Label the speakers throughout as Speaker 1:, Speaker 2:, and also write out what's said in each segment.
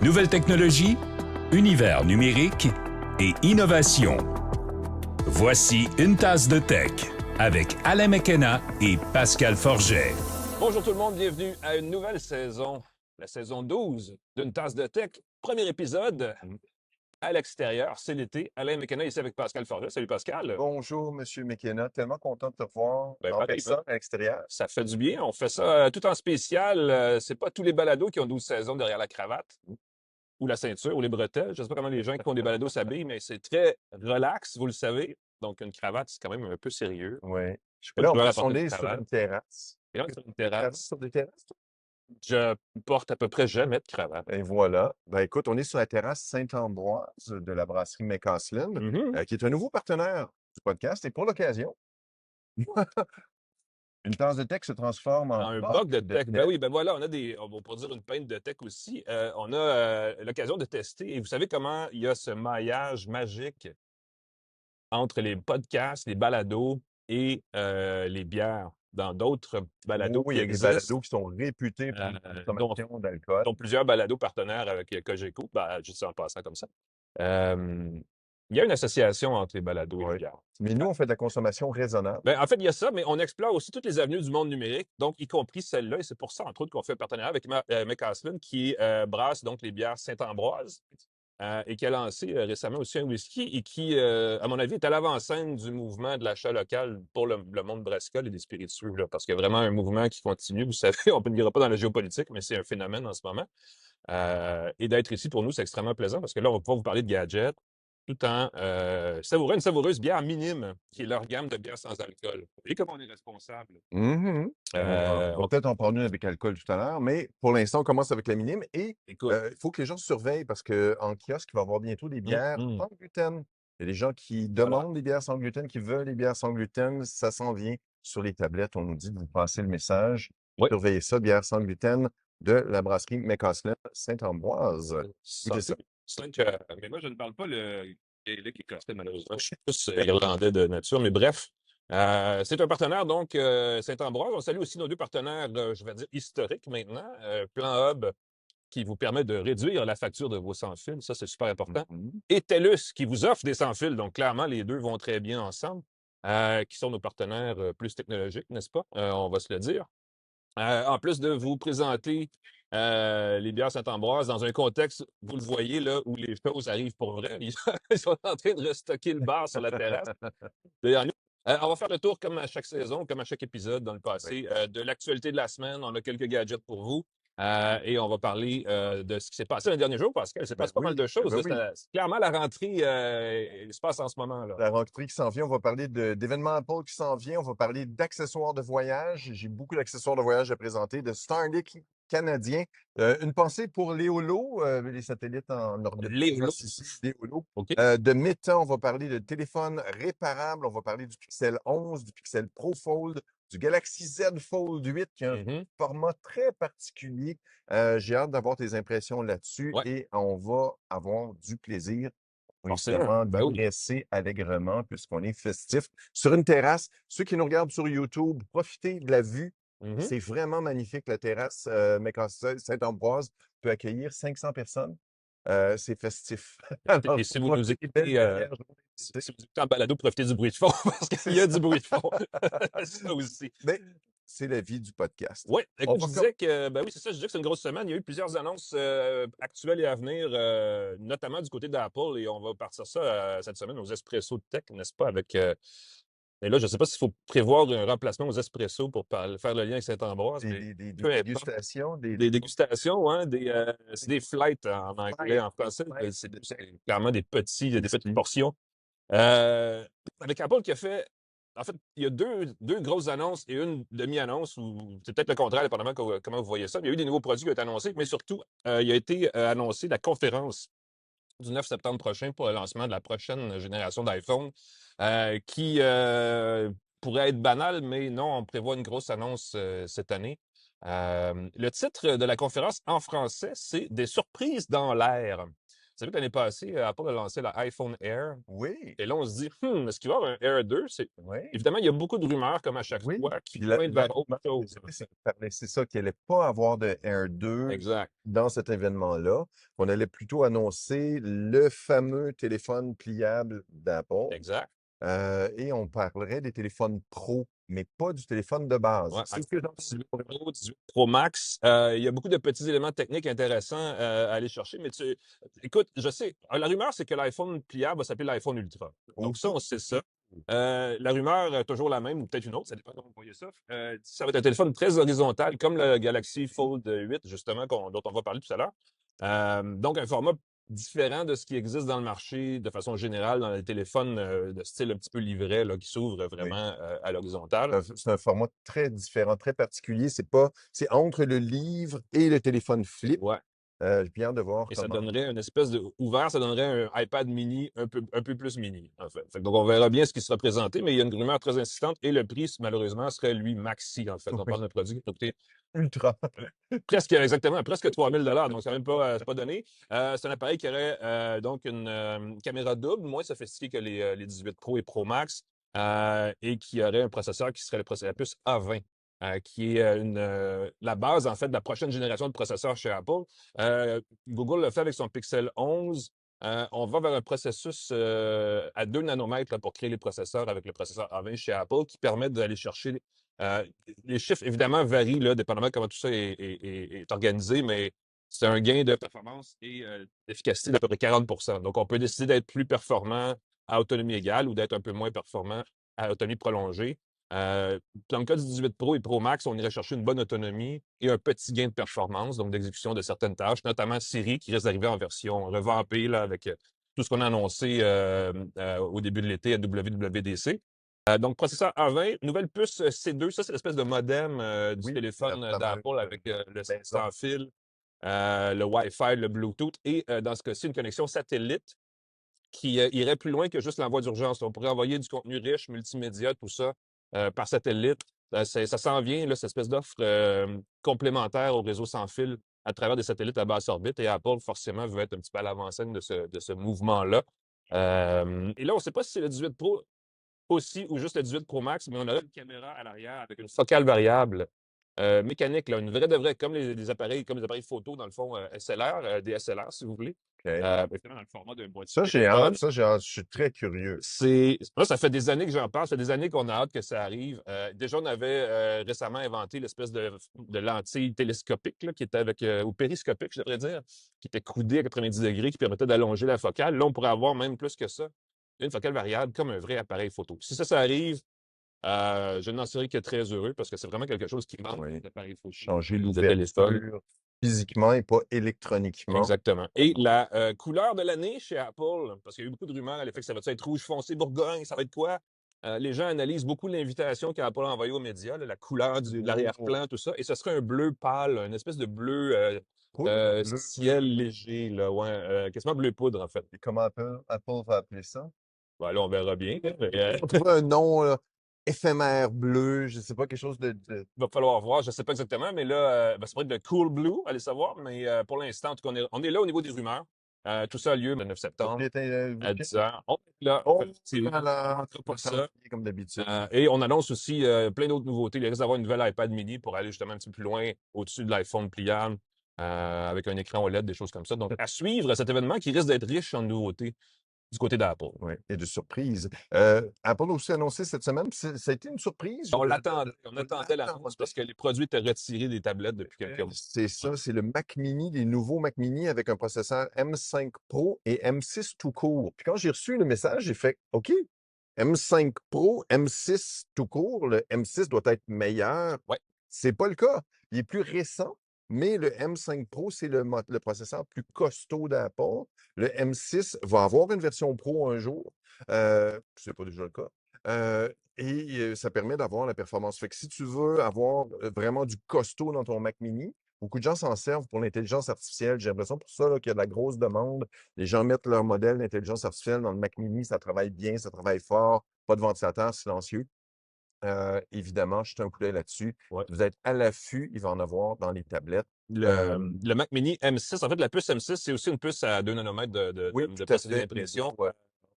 Speaker 1: Nouvelles technologies, univers numérique et innovation. Voici une tasse de tech avec Alain McKenna et Pascal Forget.
Speaker 2: Bonjour tout le monde, bienvenue à une nouvelle saison, la saison 12 d'une tasse de tech. Premier épisode à l'extérieur, c'est l'été. Alain McKenna ici avec Pascal Forget. Salut Pascal.
Speaker 3: Bonjour, Monsieur McKenna. Tellement content de te revoir en
Speaker 2: pareil,
Speaker 3: personne à l'extérieur.
Speaker 2: Ça fait du bien. On fait ça tout en spécial. C'est pas tous les balados qui ont 12 saisons derrière la cravate ou la ceinture ou les bretelles. Je sais pas comment les gens qui font des balados s'habillent, mais c'est très relax, vous le savez. Donc, une cravate, c'est quand même un peu sérieux.
Speaker 3: Oui.
Speaker 2: Je sais pas
Speaker 3: Là,
Speaker 2: si tu veux
Speaker 3: on
Speaker 2: apporter
Speaker 3: est
Speaker 2: une
Speaker 3: sur
Speaker 2: cravate.
Speaker 3: une terrasse.
Speaker 2: Et là, on est sur une
Speaker 3: Cravate
Speaker 2: terrasse.
Speaker 3: sur des terrasses, toi?
Speaker 2: Je porte à peu près jamais de cravate.
Speaker 3: Et voilà. Ben écoute, on est sur la terrasse Saint-Ambroise de la brasserie McCaslin, qui est un nouveau partenaire du podcast. Et pour l'occasion, une tasse de tech se transforme en
Speaker 2: Un
Speaker 3: boc
Speaker 2: boc de
Speaker 3: de
Speaker 2: tech. Ben
Speaker 3: tech.
Speaker 2: oui, ben voilà, on va produire une pinte de tech aussi. On a l'occasion de tester. Et vous savez comment il y a ce maillage magique entre les podcasts, les balados et les bières dans d'autres balados
Speaker 3: Oui, il
Speaker 2: qui
Speaker 3: y a des
Speaker 2: existent,
Speaker 3: balados qui sont réputés pour la
Speaker 2: dont,
Speaker 3: consommation d'alcool.
Speaker 2: dont plusieurs balados partenaires avec Cogeco. Ben, juste ça en passant comme ça. Il y a une association entre les balados et les
Speaker 3: Oui.
Speaker 2: bières.
Speaker 3: Mais nous, on fait de la consommation raisonnable.
Speaker 2: Ben, en fait, il y a ça, mais on explore aussi toutes les avenues du monde numérique, donc y compris celle-là, et c'est pour ça, entre autres, qu'on fait un partenariat avec McCaslin, qui brasse donc les bières Saint-Ambroise, et qui a lancé récemment aussi un whisky, et qui, à mon avis, est à l'avant-scène du mouvement de l'achat local pour le monde brassicole et des spiritueux, là, parce qu'il y a vraiment un mouvement qui continue. Vous savez, on ne dira pas dans la géopolitique, mais c'est un phénomène en ce moment. Et d'être ici, pour nous, c'est extrêmement plaisant, parce que là, on va pouvoir vous parler de gadgets, tout en savourant une savoureuse bière minime, qui est leur gamme de bières sans alcool. Et comme on est responsable.
Speaker 3: On va peut-être en prendre une avec alcool tout à l'heure, mais pour l'instant, on commence avec la minime et
Speaker 2: Écoute,
Speaker 3: il faut que les gens surveillent parce qu'en kiosque, il va y avoir bientôt des bières sans gluten. Il y a des gens qui demandent des bières sans gluten, qui veulent des bières sans gluten. Ça s'en vient sur les tablettes. On nous dit de vous passer le message.
Speaker 2: Oui.
Speaker 3: Surveillez ça, bière sans gluten de la brasserie McCaslin Saint-Ambroise. Écoutez ça.
Speaker 2: mais moi, je ne parle pas le gaélique et costé, malheureusement. Je suis plus irlandais de nature, mais bref. C'est un partenaire, donc, Saint-Ambroise. On salue aussi nos deux partenaires, je vais dire, historiques maintenant. Plan Hub, qui vous permet de réduire la facture de vos sans-fils. Ça, c'est super important. Et TELUS, qui vous offre des sans-fils. Donc, clairement, les deux vont très bien ensemble, qui sont nos partenaires plus technologiques, n'est-ce pas? On va se le dire. En plus de vous présenter les bières Saint-Ambroise dans un contexte, vous le voyez, là, où les choses arrivent pour vrai. Ils sont en train de restocker le bar sur la terrasse. D'ailleurs, on va faire le tour, comme à chaque saison, comme à chaque épisode dans le passé, de l'actualité de la semaine. On a quelques gadgets pour vous. Et on va parler de ce qui s'est passé les derniers jours, parce qu'il s'est passé pas mal de choses. C'est clairement la rentrée il se passe en ce moment. Là.
Speaker 3: La rentrée qui s'en vient, on va parler d'événements Apple qui s'en vient, on va parler d'accessoires de voyage. J'ai beaucoup d'accessoires de voyage à présenter, de Starlink canadien. Une pensée pour Léolo, les satellites en orbite.
Speaker 2: Léolo.
Speaker 3: Léolo.
Speaker 2: OK.
Speaker 3: De Meta, on va parler de téléphones réparables, on va parler du Pixel 11, du Pixel Pro Fold, du Galaxy Z Fold 8, qui a un format très particulier. J'ai hâte d'avoir tes impressions là-dessus et on va avoir du plaisir. Évidemment, digresser allègrement puisqu'on est festif. Sur une terrasse, ceux qui nous regardent sur YouTube, profitez de la vue. C'est vraiment magnifique, la terrasse McCaslin Saint-Ambroise peut accueillir 500 personnes. C'est festif. Alors,
Speaker 2: et si vous nous écoutez en balado, profitez du bruit de fond, parce qu'il y a du bruit de fond. Ça aussi.
Speaker 3: Mais c'est la vie du podcast.
Speaker 2: Oui, écoute, je disais que, ben oui, c'est ça, je disais que c'est une grosse semaine. Il y a eu plusieurs annonces actuelles et à venir, notamment du côté d'Apple, et on va partir ça cette semaine aux Espresso de Tech, n'est-ce pas, avec... et là, je ne sais pas s'il faut prévoir un remplacement aux Espresso pour faire le lien avec Saint-Ambroise, mais
Speaker 3: Des dégustations.
Speaker 2: des dégustations, hein, c'est des flights en anglais, en français. C'est clairement des petites portions. Avec Apple qui a fait... En fait, il y a deux grosses annonces et une demi-annonce, ou c'est peut-être le contraire, dépendamment comment vous voyez ça. Mais il y a eu des nouveaux produits qui ont été annoncés, mais surtout, il a été annoncé la conférence du 9 septembre prochain pour le lancement de la prochaine génération d'iPhone, qui pourrait être banale, mais non, on prévoit une grosse annonce cette année. Le titre de la conférence en français, c'est « Des surprises dans l'air ». savez que l'année passée, Apple a lancé l'iPhone Air.
Speaker 3: Oui,
Speaker 2: Et là, on se dit, est-ce qu'il va y avoir un Air 2?
Speaker 3: oui.
Speaker 2: Évidemment, il y a beaucoup de rumeurs, comme à chaque
Speaker 3: Oui,
Speaker 2: fois, qui
Speaker 3: puis
Speaker 2: pointent
Speaker 3: la
Speaker 2: vers autre
Speaker 3: rumeur que
Speaker 2: chose.
Speaker 3: c'est ça, qu'il allait pas avoir de Air 2
Speaker 2: Exact,
Speaker 3: dans cet événement-là, qu'on allait plutôt annoncer le fameux téléphone pliable d'Apple,
Speaker 2: exact.
Speaker 3: et on parlerait des téléphones pro, mais pas du téléphone de base.
Speaker 2: Ouais,
Speaker 3: C'est ce que j'entends.
Speaker 2: 18 Pro, 18 Pro Max, il y a beaucoup de petits éléments techniques intéressants à aller chercher, mais écoute, je sais, la rumeur, c'est que l'iPhone pliable va s'appeler l'iPhone Ultra. Donc ça, on sait ça. La rumeur, toujours la même, ou peut-être une autre, ça dépend comment vous voyez ça. Ça va être un téléphone très horizontal, comme le Galaxy Fold 8, justement, dont on va parler tout à l'heure. Donc, un format différent de ce qui existe dans le marché de façon générale dans les téléphones de style un petit peu livret là, qui s'ouvrent
Speaker 3: Oui.
Speaker 2: vraiment à l'horizontale.
Speaker 3: C'est un format très différent, très particulier. C'est entre le livre et le téléphone flip.
Speaker 2: Ouais.
Speaker 3: J'ai bien hâte de voir
Speaker 2: Et ça
Speaker 3: comment.
Speaker 2: donnerait une espèce de ouvert, ça donnerait un iPad mini un peu plus mini, en fait. Donc, on verra bien ce qui sera présenté, mais il y a une rumeur très insistante et le prix, malheureusement, serait lui maxi, en fait. On
Speaker 3: Oui,
Speaker 2: parle d'un produit qui va coûter
Speaker 3: ultra.
Speaker 2: presque, exactement, presque 3000 donc c'est même pas, c'est pas donné. C'est un appareil qui aurait donc une caméra double, moins sophistiquée que les 18 Pro et Pro Max, et qui aurait un processeur qui serait la puce A20, qui est la base, en fait, de la prochaine génération de processeurs chez Apple. Google l'a fait avec son Pixel 11. On va vers un processus à 2 nanomètres là, pour créer les processeurs avec le processeur A20 chez Apple qui permet d'aller chercher euh, les chiffres, évidemment, varient, là, dépendamment de comment tout ça est organisé, mais c'est un gain de performance et d'efficacité d'à peu près 40. Donc, on peut décider d'être plus performant à autonomie égale ou d'être un peu moins performant à autonomie prolongée. Dans le cas du 18 Pro et Pro Max, on irait chercher une bonne autonomie et un petit gain de performance, donc d'exécution de certaines tâches, notamment Siri, qui risque d'arriver en version revampée là, avec tout ce qu'on a annoncé au début de l'été à WWDC. Donc, processeur A20, nouvelle puce C2, ça, c'est l'espèce de modem du
Speaker 3: Oui,
Speaker 2: téléphone
Speaker 3: la
Speaker 2: d'Apple avec le
Speaker 3: maison.
Speaker 2: sans fil, le Wi-Fi, le Bluetooth et dans ce cas-ci, une connexion satellite qui irait plus loin que juste l'envoi d'urgence. On pourrait envoyer du contenu riche, multimédia, tout ça, par satellite. Ça s'en vient, là, cette espèce d'offre complémentaire au réseau sans fil à travers des satellites à basse orbite. Et Apple, forcément, veut être un petit peu à l'avant-scène de ce mouvement-là. Et là, on ne sait pas si c'est le 18 Pro aussi ou juste le 18 Pro Max, mais on aurait une caméra à l'arrière avec une focale variable mécanique, là, une vraie de vraie, comme les appareils, comme les appareils photo, dans le fond, SLR, DSLR, si vous voulez.
Speaker 3: OK.
Speaker 2: Dans le format d'un boîtier
Speaker 3: Ça, j'ai
Speaker 2: téléphone.
Speaker 3: hâte. Ça, j'ai hâte. Je suis très curieux.
Speaker 2: Moi, ça fait des années que j'en parle, ça fait des années qu'on a hâte que ça arrive. Déjà, on avait récemment inventé l'espèce de lentille télescopique là, qui était avec, ou périscopique, je devrais dire, qui était coudée à 90 degrés, qui permettait d'allonger la focale. Là, on pourrait avoir même plus que ça, une focale variable comme un vrai appareil photo. Si ça arrive, je n'en serais que très heureux parce que c'est vraiment quelque chose qui manque
Speaker 3: Oui.
Speaker 2: des appareils photo,
Speaker 3: Changer
Speaker 2: de téléphone.
Speaker 3: l'ouverture physiquement et pas électroniquement.
Speaker 2: Exactement. Et la couleur de l'année chez Apple, parce qu'il y a eu beaucoup de rumeurs à l'effet que ça va être rouge foncé Bourgogne, ça va être quoi? Les gens analysent beaucoup l'invitation qu'Apple a envoyée aux médias, là, la couleur de l'arrière-plan, tout ça, et ce serait un bleu pâle, une espèce de bleu
Speaker 3: Poudre bleue.
Speaker 2: ciel léger, là, ouais, quasiment bleu poudre, en fait.
Speaker 3: Et comment Apple va appeler ça?
Speaker 2: Bon, là, on verra bien. Mais,
Speaker 3: On trouver un nom là, éphémère bleu, je sais pas, quelque chose de...
Speaker 2: il va falloir voir, je ne sais pas exactement, mais là, ça pourrait être de Cool Blue, allez savoir, mais pour l'instant, en tout cas, on est là au niveau des rumeurs. Tout ça a lieu le 9 septembre à 10 heures. On est là,
Speaker 3: Oh,
Speaker 2: effectivement, on
Speaker 3: voilà,
Speaker 2: manquera pas ça.
Speaker 3: comme d'habitude.
Speaker 2: Et on annonce aussi plein d'autres nouveautés. Il risque d'avoir une nouvelle iPad mini pour aller justement un petit peu plus loin au-dessus de l'iPhone pliable avec un écran OLED, des choses comme ça. Donc, à suivre cet événement qui risque d'être riche en nouveautés du côté d'Apple.
Speaker 3: Oui, et de surprise. Apple a aussi annoncé cette semaine, puis ça a été une surprise.
Speaker 2: On attendait l'annonce parce que les produits étaient retirés des tablettes depuis quelques mois.
Speaker 3: C'est ça, c'est le Mac Mini, les nouveaux Mac Mini avec un processeur M5 Pro et M6 tout court. Puis quand j'ai reçu le message, j'ai fait OK, M5 Pro, M6 tout court, le M6 doit être meilleur.
Speaker 2: Ouais.
Speaker 3: C'est pas le cas. Il est plus récent, mais le M5 Pro, c'est le processeur plus costaud d'Apple. Le M6 va avoir une version Pro un jour. C'est pas déjà le cas. Et ça permet d'avoir la performance. Fait que si tu veux avoir vraiment du costaud dans ton Mac Mini, beaucoup de gens s'en servent pour l'intelligence artificielle. J'ai l'impression pour ça qu'il y a de la grosse demande. Les gens mettent leur modèle d'intelligence artificielle dans le Mac Mini, ça travaille bien, ça travaille fort, pas de ventilateur silencieux. Évidemment, jetez un coup d'œil là-dessus.
Speaker 2: Ouais.
Speaker 3: Vous êtes à l'affût, il va en avoir dans les tablettes.
Speaker 2: Le Mac Mini M6, en fait, la puce M6, c'est aussi une puce à 2 nanomètres
Speaker 3: Oui,
Speaker 2: de
Speaker 3: tout à
Speaker 2: procédé
Speaker 3: fait.
Speaker 2: d'impression.
Speaker 3: Ouais,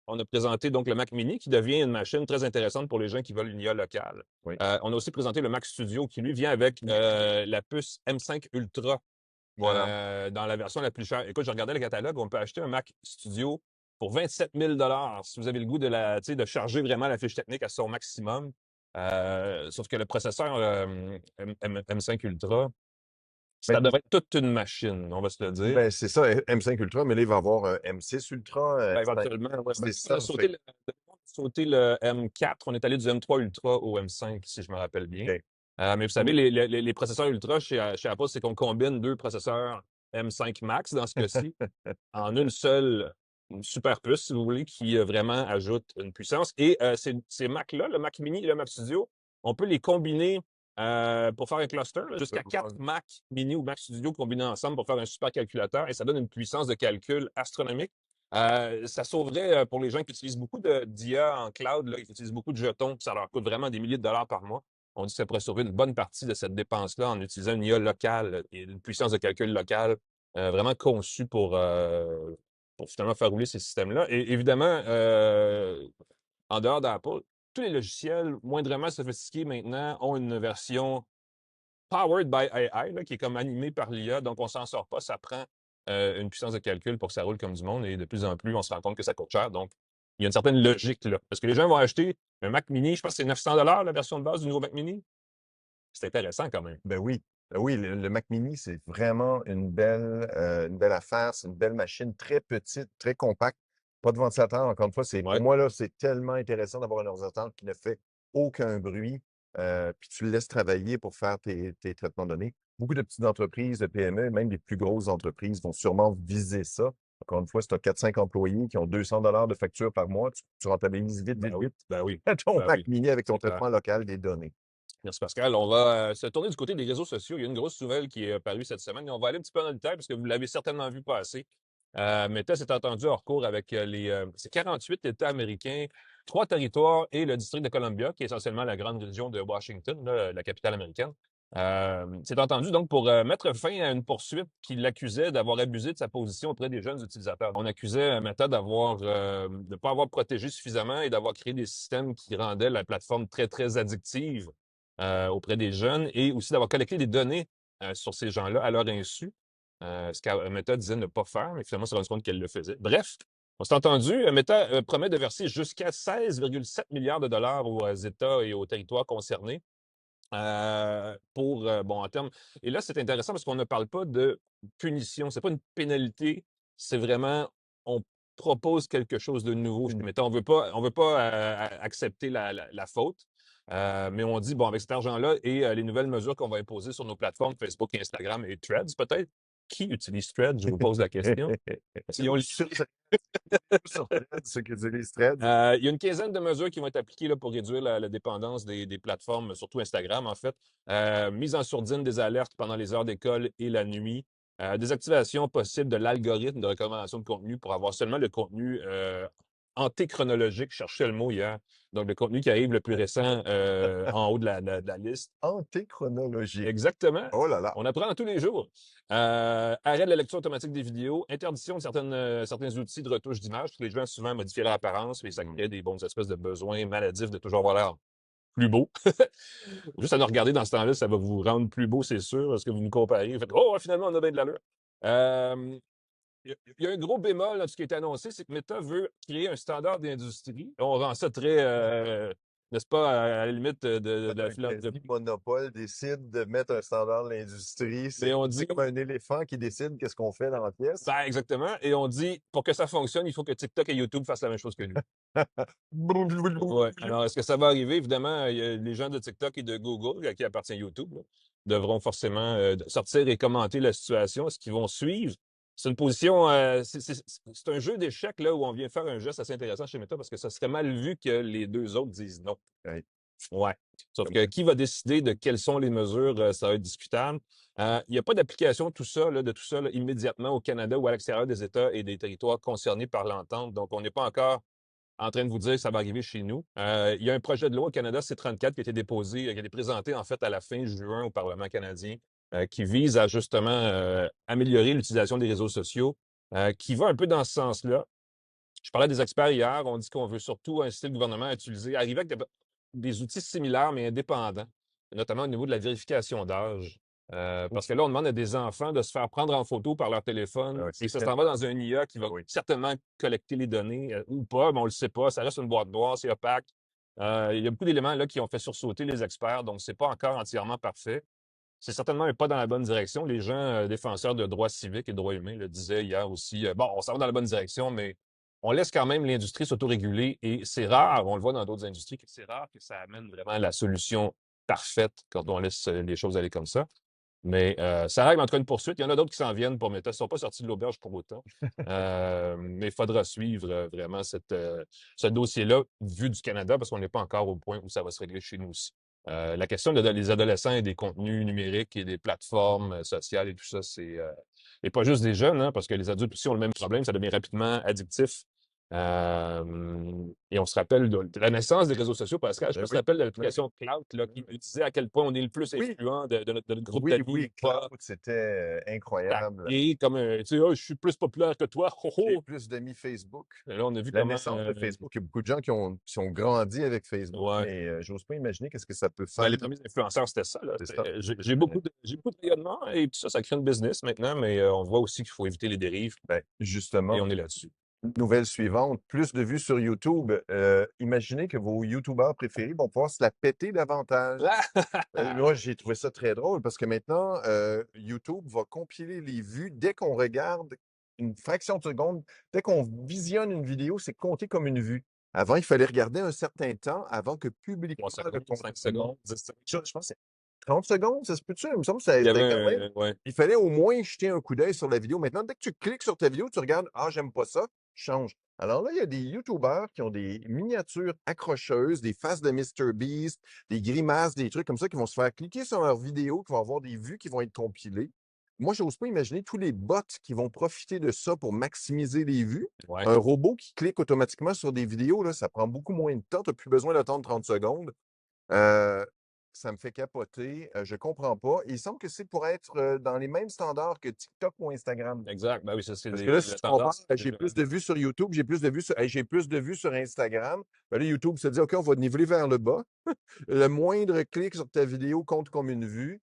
Speaker 2: On a présenté donc le Mac Mini qui devient une machine très intéressante pour les gens qui veulent une IA locale.
Speaker 3: oui.
Speaker 2: On a aussi présenté le Mac Studio qui, lui, vient avec la puce M5 Ultra
Speaker 3: Voilà.
Speaker 2: dans la version la plus chère. Écoute, je regardais le catalogue, on peut acheter un Mac Studio pour 27 000 si vous avez le goût de charger vraiment la fiche technique à son maximum. Sauf que le processeur M5 Ultra,
Speaker 3: Ben,
Speaker 2: ça devrait être toute une machine, on va se le dire.
Speaker 3: ben, c'est ça, M5 Ultra, mais là, il va avoir un M6 Ultra.
Speaker 2: Ben, éventuellement, ouais. Ben,
Speaker 3: C'est
Speaker 2: on
Speaker 3: ça.
Speaker 2: a sauté le M4, on est allé du M3 Ultra au M5, si je me rappelle bien.
Speaker 3: OK.
Speaker 2: Mais vous savez, les processeurs Ultra chez Apple, c'est qu'on combine 2 processeurs M5 Max, dans ce cas-ci, en une seule super puce, si vous voulez, qui vraiment ajoute une puissance. Et ces Macs-là, le Mac Mini et le Mac Studio, on peut les combiner pour faire un cluster, jusqu'à 4 Mac Mini ou Mac Studio combinés ensemble pour faire un super calculateur, et ça donne une puissance de calcul astronomique. Ça sauverait pour les gens qui utilisent beaucoup d'IA en cloud, là, qui utilisent beaucoup de jetons, ça leur coûte vraiment des milliers de dollars par mois. On dit que ça pourrait sauver une bonne partie de cette dépense-là en utilisant une IA locale et une puissance de calcul locale vraiment conçue pour finalement faire rouler ces systèmes-là. Et évidemment, en dehors d'Apple, tous les logiciels moindrement sophistiqués maintenant ont une version powered by AI, là, qui est comme animée par l'IA, donc on s'en sort pas, ça prend une puissance de calcul pour que ça roule comme du monde, et de plus en plus, on se rend compte que ça coûte cher, donc il y a une certaine logique là. Parce que les gens vont acheter un Mac Mini, je pense que c'est 900 la version de base du nouveau Mac Mini. C'est intéressant quand même.
Speaker 3: Ben oui. Ben oui, le Mac Mini, c'est vraiment une belle affaire. C'est une belle machine, très petite, très compacte. Pas de ventilateur. Encore une fois, pour
Speaker 2: Ouais.
Speaker 3: moi, là, c'est tellement intéressant d'avoir un ordinateur qui ne fait aucun bruit. Puis tu le laisses travailler pour faire tes traitements de données. Beaucoup de petites entreprises, de PME, même les plus grosses entreprises vont sûrement viser ça. Encore une fois, si tu as 4-5 employés qui ont 200 de facture par mois, tu rentabilises vite,
Speaker 2: Ben
Speaker 3: vite,
Speaker 2: oui,
Speaker 3: vite
Speaker 2: ben oui,
Speaker 3: ton
Speaker 2: ben
Speaker 3: Mac
Speaker 2: oui,
Speaker 3: Mini avec ton
Speaker 2: c'est clair.
Speaker 3: traitement local des données.
Speaker 2: Merci Pascal. On va se tourner du côté des réseaux sociaux. Il y a une grosse nouvelle qui est apparue cette semaine, et on va aller un petit peu dans le détail parce que vous l'avez certainement vu passer. Meta s'est entendu hors cours avec c'est 48 États américains, 3 territoires et le district de Columbia, qui est essentiellement la grande région de Washington, là, la capitale américaine. C'est entendu donc pour mettre fin à une poursuite qui l'accusait d'avoir abusé de sa position auprès des jeunes utilisateurs. On accusait Meta de ne pas avoir protégé suffisamment et d'avoir créé des systèmes qui rendaient la plateforme très, très addictive auprès des jeunes, et aussi d'avoir collecté des données sur ces gens-là à leur insu. Ce que Meta disait ne pas faire, mais finalement, on s'est rendu compte qu'elle le faisait. Bref, on s'est entendu. Meta promet de verser jusqu'à 16,7 milliards de dollars aux États et aux territoires concernés en termes. Et là, c'est intéressant parce qu'on ne parle pas de punition. C'est pas une pénalité. C'est vraiment, on propose quelque chose de nouveau chez Meta. On veut pas accepter la faute. Mais on dit, bon, avec cet argent-là et les nouvelles mesures qu'on va imposer sur nos plateformes Facebook, Instagram et Threads, peut-être. Qui utilise Threads? Je vous pose la question. Ils ont le-
Speaker 3: Sur ceux qui utilisent Threads.
Speaker 2: il y a une quinzaine de mesures qui vont être appliquées là, pour réduire la dépendance des plateformes, surtout Instagram, en fait. Mise en sourdine des alertes pendant les heures d'école et la nuit. Désactivation possible de l'algorithme de recommandation de contenu pour avoir seulement le contenu antéchronologique. Je cherchais le mot hier. Donc, le contenu qui arrive le plus récent en haut de la liste.
Speaker 3: Antéchronologique.
Speaker 2: Exactement.
Speaker 3: Oh là là.
Speaker 2: On apprend tous les jours. Arrêt de la lecture automatique des vidéos, interdiction de certains outils de retouche d'image, parce que les gens souvent modifient leur apparence et ça crée des bonnes espèces de besoins maladifs de toujours avoir l'air plus beau. Juste à nous regarder dans ce temps-là, ça va vous rendre plus beau, c'est sûr, parce que vous nous comparez. Vous faites, oh, finalement, on a bien de l'allure. Il y a un gros bémol dans ce qui a été annoncé, c'est que Meta veut créer un standard d'industrie. On rend ça très, n'est-ce pas, à la limite de la philanthropie.
Speaker 3: Le monopole décide de mettre un standard de l'industrie.
Speaker 2: Mais on
Speaker 3: C'est
Speaker 2: dit,
Speaker 3: comme un éléphant qui décide qu'est-ce qu'on fait dans la pièce.
Speaker 2: ben, exactement. Et on dit, pour que ça fonctionne, il faut que TikTok et YouTube fassent la même chose que nous. Ouais. Alors, est-ce que ça va arriver? Évidemment, les gens de TikTok et de Google, à qui appartient YouTube, là, devront forcément sortir et commenter la situation. Est-ce qu'ils vont suivre? C'est une position, c'est un jeu d'échecs là où on vient faire un geste assez intéressant chez Meta parce que ça serait mal vu que les deux autres disent non.
Speaker 3: Ouais.
Speaker 2: Ouais. Sauf que qui va décider de quelles sont les mesures, ça va être discutable. Il n'y a pas d'application de tout ça, là, immédiatement au Canada ou à l'extérieur des États et des territoires concernés par l'entente. Donc, on n'est pas encore en train de vous dire que ça va arriver chez nous. Il y a un projet de loi au Canada, C-34, qui a été déposé, qui a été présenté en fait à la fin juin au Parlement canadien, qui vise à justement améliorer l'utilisation des réseaux sociaux, qui va un peu dans ce sens-là. Je parlais des experts hier, on dit qu'on veut surtout inciter le gouvernement à utiliser, arriver avec des outils similaires mais indépendants, notamment au niveau de la vérification d'âge. Parce que là, on demande à des enfants de se faire prendre en photo par leur téléphone
Speaker 3: Ouais,
Speaker 2: et ça
Speaker 3: c'est
Speaker 2: s'en va dans un IA qui va
Speaker 3: oui.
Speaker 2: certainement collecter les données ou pas, mais on ne le sait pas. Ça reste une boîte noire, c'est opaque. Il y a beaucoup d'éléments là qui ont fait sursauter les experts, donc c'est pas encore entièrement parfait. C'est certainement un pas dans la bonne direction. Les gens défenseurs de droits civiques et de droits humains le disaient hier aussi. Bon, on s'en va dans la bonne direction, mais on laisse quand même l'industrie s'autoréguler et c'est rare, on le voit dans d'autres industries, que c'est rare que ça amène vraiment la solution parfaite quand on laisse les choses aller comme ça. Mais ça règle en tout cas une poursuite. Il y en a d'autres qui s'en viennent pour Meta. Ils ne sont pas sortis de l'auberge pour autant. Mais il faudra suivre vraiment ce dossier-là vu du Canada parce qu'on n'est pas encore au point où ça va se régler chez nous aussi. La question des adolescents et des contenus numériques et des plateformes sociales et tout ça, et pas juste des jeunes, hein, parce que les adultes aussi ont le même problème, ça devient rapidement addictif. Et on se rappelle de la naissance des réseaux sociaux, Pascal. Je
Speaker 3: Ben
Speaker 2: me
Speaker 3: oui,
Speaker 2: rappelle de
Speaker 3: oui.
Speaker 2: l'application Cloud là, qui nous disait à quel point on est le plus
Speaker 3: Oui,
Speaker 2: influent de notre groupe
Speaker 3: oui,
Speaker 2: d'amis.
Speaker 3: oui,
Speaker 2: Pas
Speaker 3: Cloud, c'était incroyable.
Speaker 2: tagué comme un, tu sais, oh, je suis plus populaire que toi. Ho,
Speaker 3: J'ai
Speaker 2: ho.
Speaker 3: plus d'amis Facebook.
Speaker 2: Et là, on a vu
Speaker 3: La
Speaker 2: comment.
Speaker 3: naissance de Facebook, il y a beaucoup de gens qui ont grandi avec Facebook,
Speaker 2: Ouais.
Speaker 3: mais j'ose pas imaginer qu'est-ce que ça peut
Speaker 2: Ben,
Speaker 3: faire.
Speaker 2: les premiers influenceurs, c'était ça. Là.
Speaker 3: C'est ça.
Speaker 2: J'ai beaucoup de rayonnement et tout ça, ça crée une business maintenant, mais on voit aussi qu'il faut éviter les dérives
Speaker 3: Ben,
Speaker 2: et
Speaker 3: justement,
Speaker 2: on est là-dessus.
Speaker 3: nouvelle suivante, plus de vues sur YouTube. Imaginez que vos YouTubeurs préférés vont pouvoir se la péter davantage. Moi, j'ai trouvé ça très drôle parce que maintenant, YouTube va compiler les vues dès qu'on regarde une fraction de seconde. Dès qu'on visionne une vidéo, c'est compté comme une vue. Avant, il fallait regarder un certain temps avant que
Speaker 2: 3
Speaker 3: publiquement le
Speaker 2: secondes, 5
Speaker 3: contenu
Speaker 2: secondes,
Speaker 3: monte.
Speaker 2: 10 secondes.
Speaker 3: Je pense que c'est 30 secondes, ça se peut-tu? Il me semble que
Speaker 2: Il y
Speaker 3: c'était
Speaker 2: avait
Speaker 3: quand même.
Speaker 2: ouais.
Speaker 3: Il fallait au moins jeter un coup d'œil sur la vidéo. Maintenant, dès que tu cliques sur ta vidéo, tu regardes, ah, j'aime pas ça, change. Alors là, il y a des YouTubers qui ont des miniatures accrocheuses, des faces de MrBeast, des grimaces, des trucs comme ça qui vont se faire cliquer sur leur vidéo, qui vont avoir des vues qui vont être compilées. Moi, j'ose pas imaginer tous les bots qui vont profiter de ça pour maximiser les vues.
Speaker 2: Ouais.
Speaker 3: Un robot qui clique automatiquement sur des vidéos, là, ça prend beaucoup moins de temps. Tu n'as plus besoin d'attendre 30 secondes. Ça me fait capoter. Je comprends pas. Il semble que c'est pour être dans les mêmes standards que TikTok ou Instagram.
Speaker 2: Exact. Ben oui, ça, c'est
Speaker 3: Parce que là, si
Speaker 2: la
Speaker 3: tu compares,
Speaker 2: tendance.
Speaker 3: j'ai plus de vues sur YouTube, j'ai plus de vues sur, j'ai plus de vues sur Instagram. Ben là, YouTube se dit, OK, on va niveler vers le bas. Le moindre clic sur ta vidéo compte comme une vue.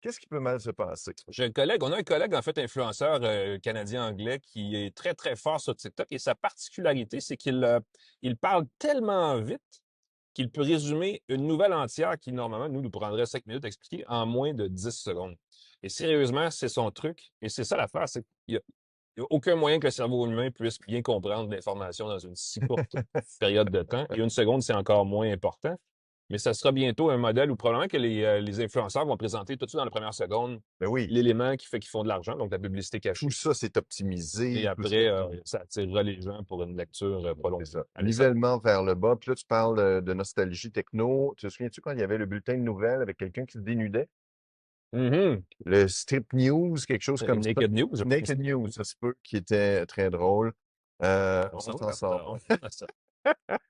Speaker 3: Qu'est-ce qui peut mal se passer?
Speaker 2: On a un collègue, en fait, influenceur canadien-anglais qui est très, très fort sur TikTok et sa particularité, c'est qu'il parle tellement vite qu'il peut résumer une nouvelle entière qui, normalement, nous prendrait 5 minutes à expliquer en moins de 10 secondes. Et sérieusement, c'est son truc. Et c'est ça l'affaire, c'est qu'il n'y a aucun moyen que le cerveau humain puisse bien comprendre l'information dans une si courte période de temps. Et une seconde, c'est encore moins important. Mais ça sera bientôt un modèle où probablement que les influenceurs vont présenter tout de suite dans la première seconde
Speaker 3: Ben oui,
Speaker 2: l'élément qui fait qu'ils font de l'argent, donc la publicité cachée.
Speaker 3: tout ça, c'est optimisé.
Speaker 2: Et
Speaker 3: tout
Speaker 2: après,
Speaker 3: ça.
Speaker 2: ça attirera les gens pour une lecture
Speaker 3: C'est
Speaker 2: prolongée.
Speaker 3: ça.
Speaker 2: Allez, ça.
Speaker 3: Nivellement vers le bas. Puis là, tu parles de nostalgie techno. Te souviens-tu quand il y avait le bulletin de nouvelles avec quelqu'un qui se dénudait?
Speaker 2: Mhm.
Speaker 3: Le strip news, quelque chose comme ça.
Speaker 2: Naked News.
Speaker 3: Naked News, ça se peut, qui était très drôle.
Speaker 2: On
Speaker 3: On
Speaker 2: s'en va
Speaker 3: s'en
Speaker 2: vers ça,
Speaker 3: sort.
Speaker 2: on s'en va vers ça.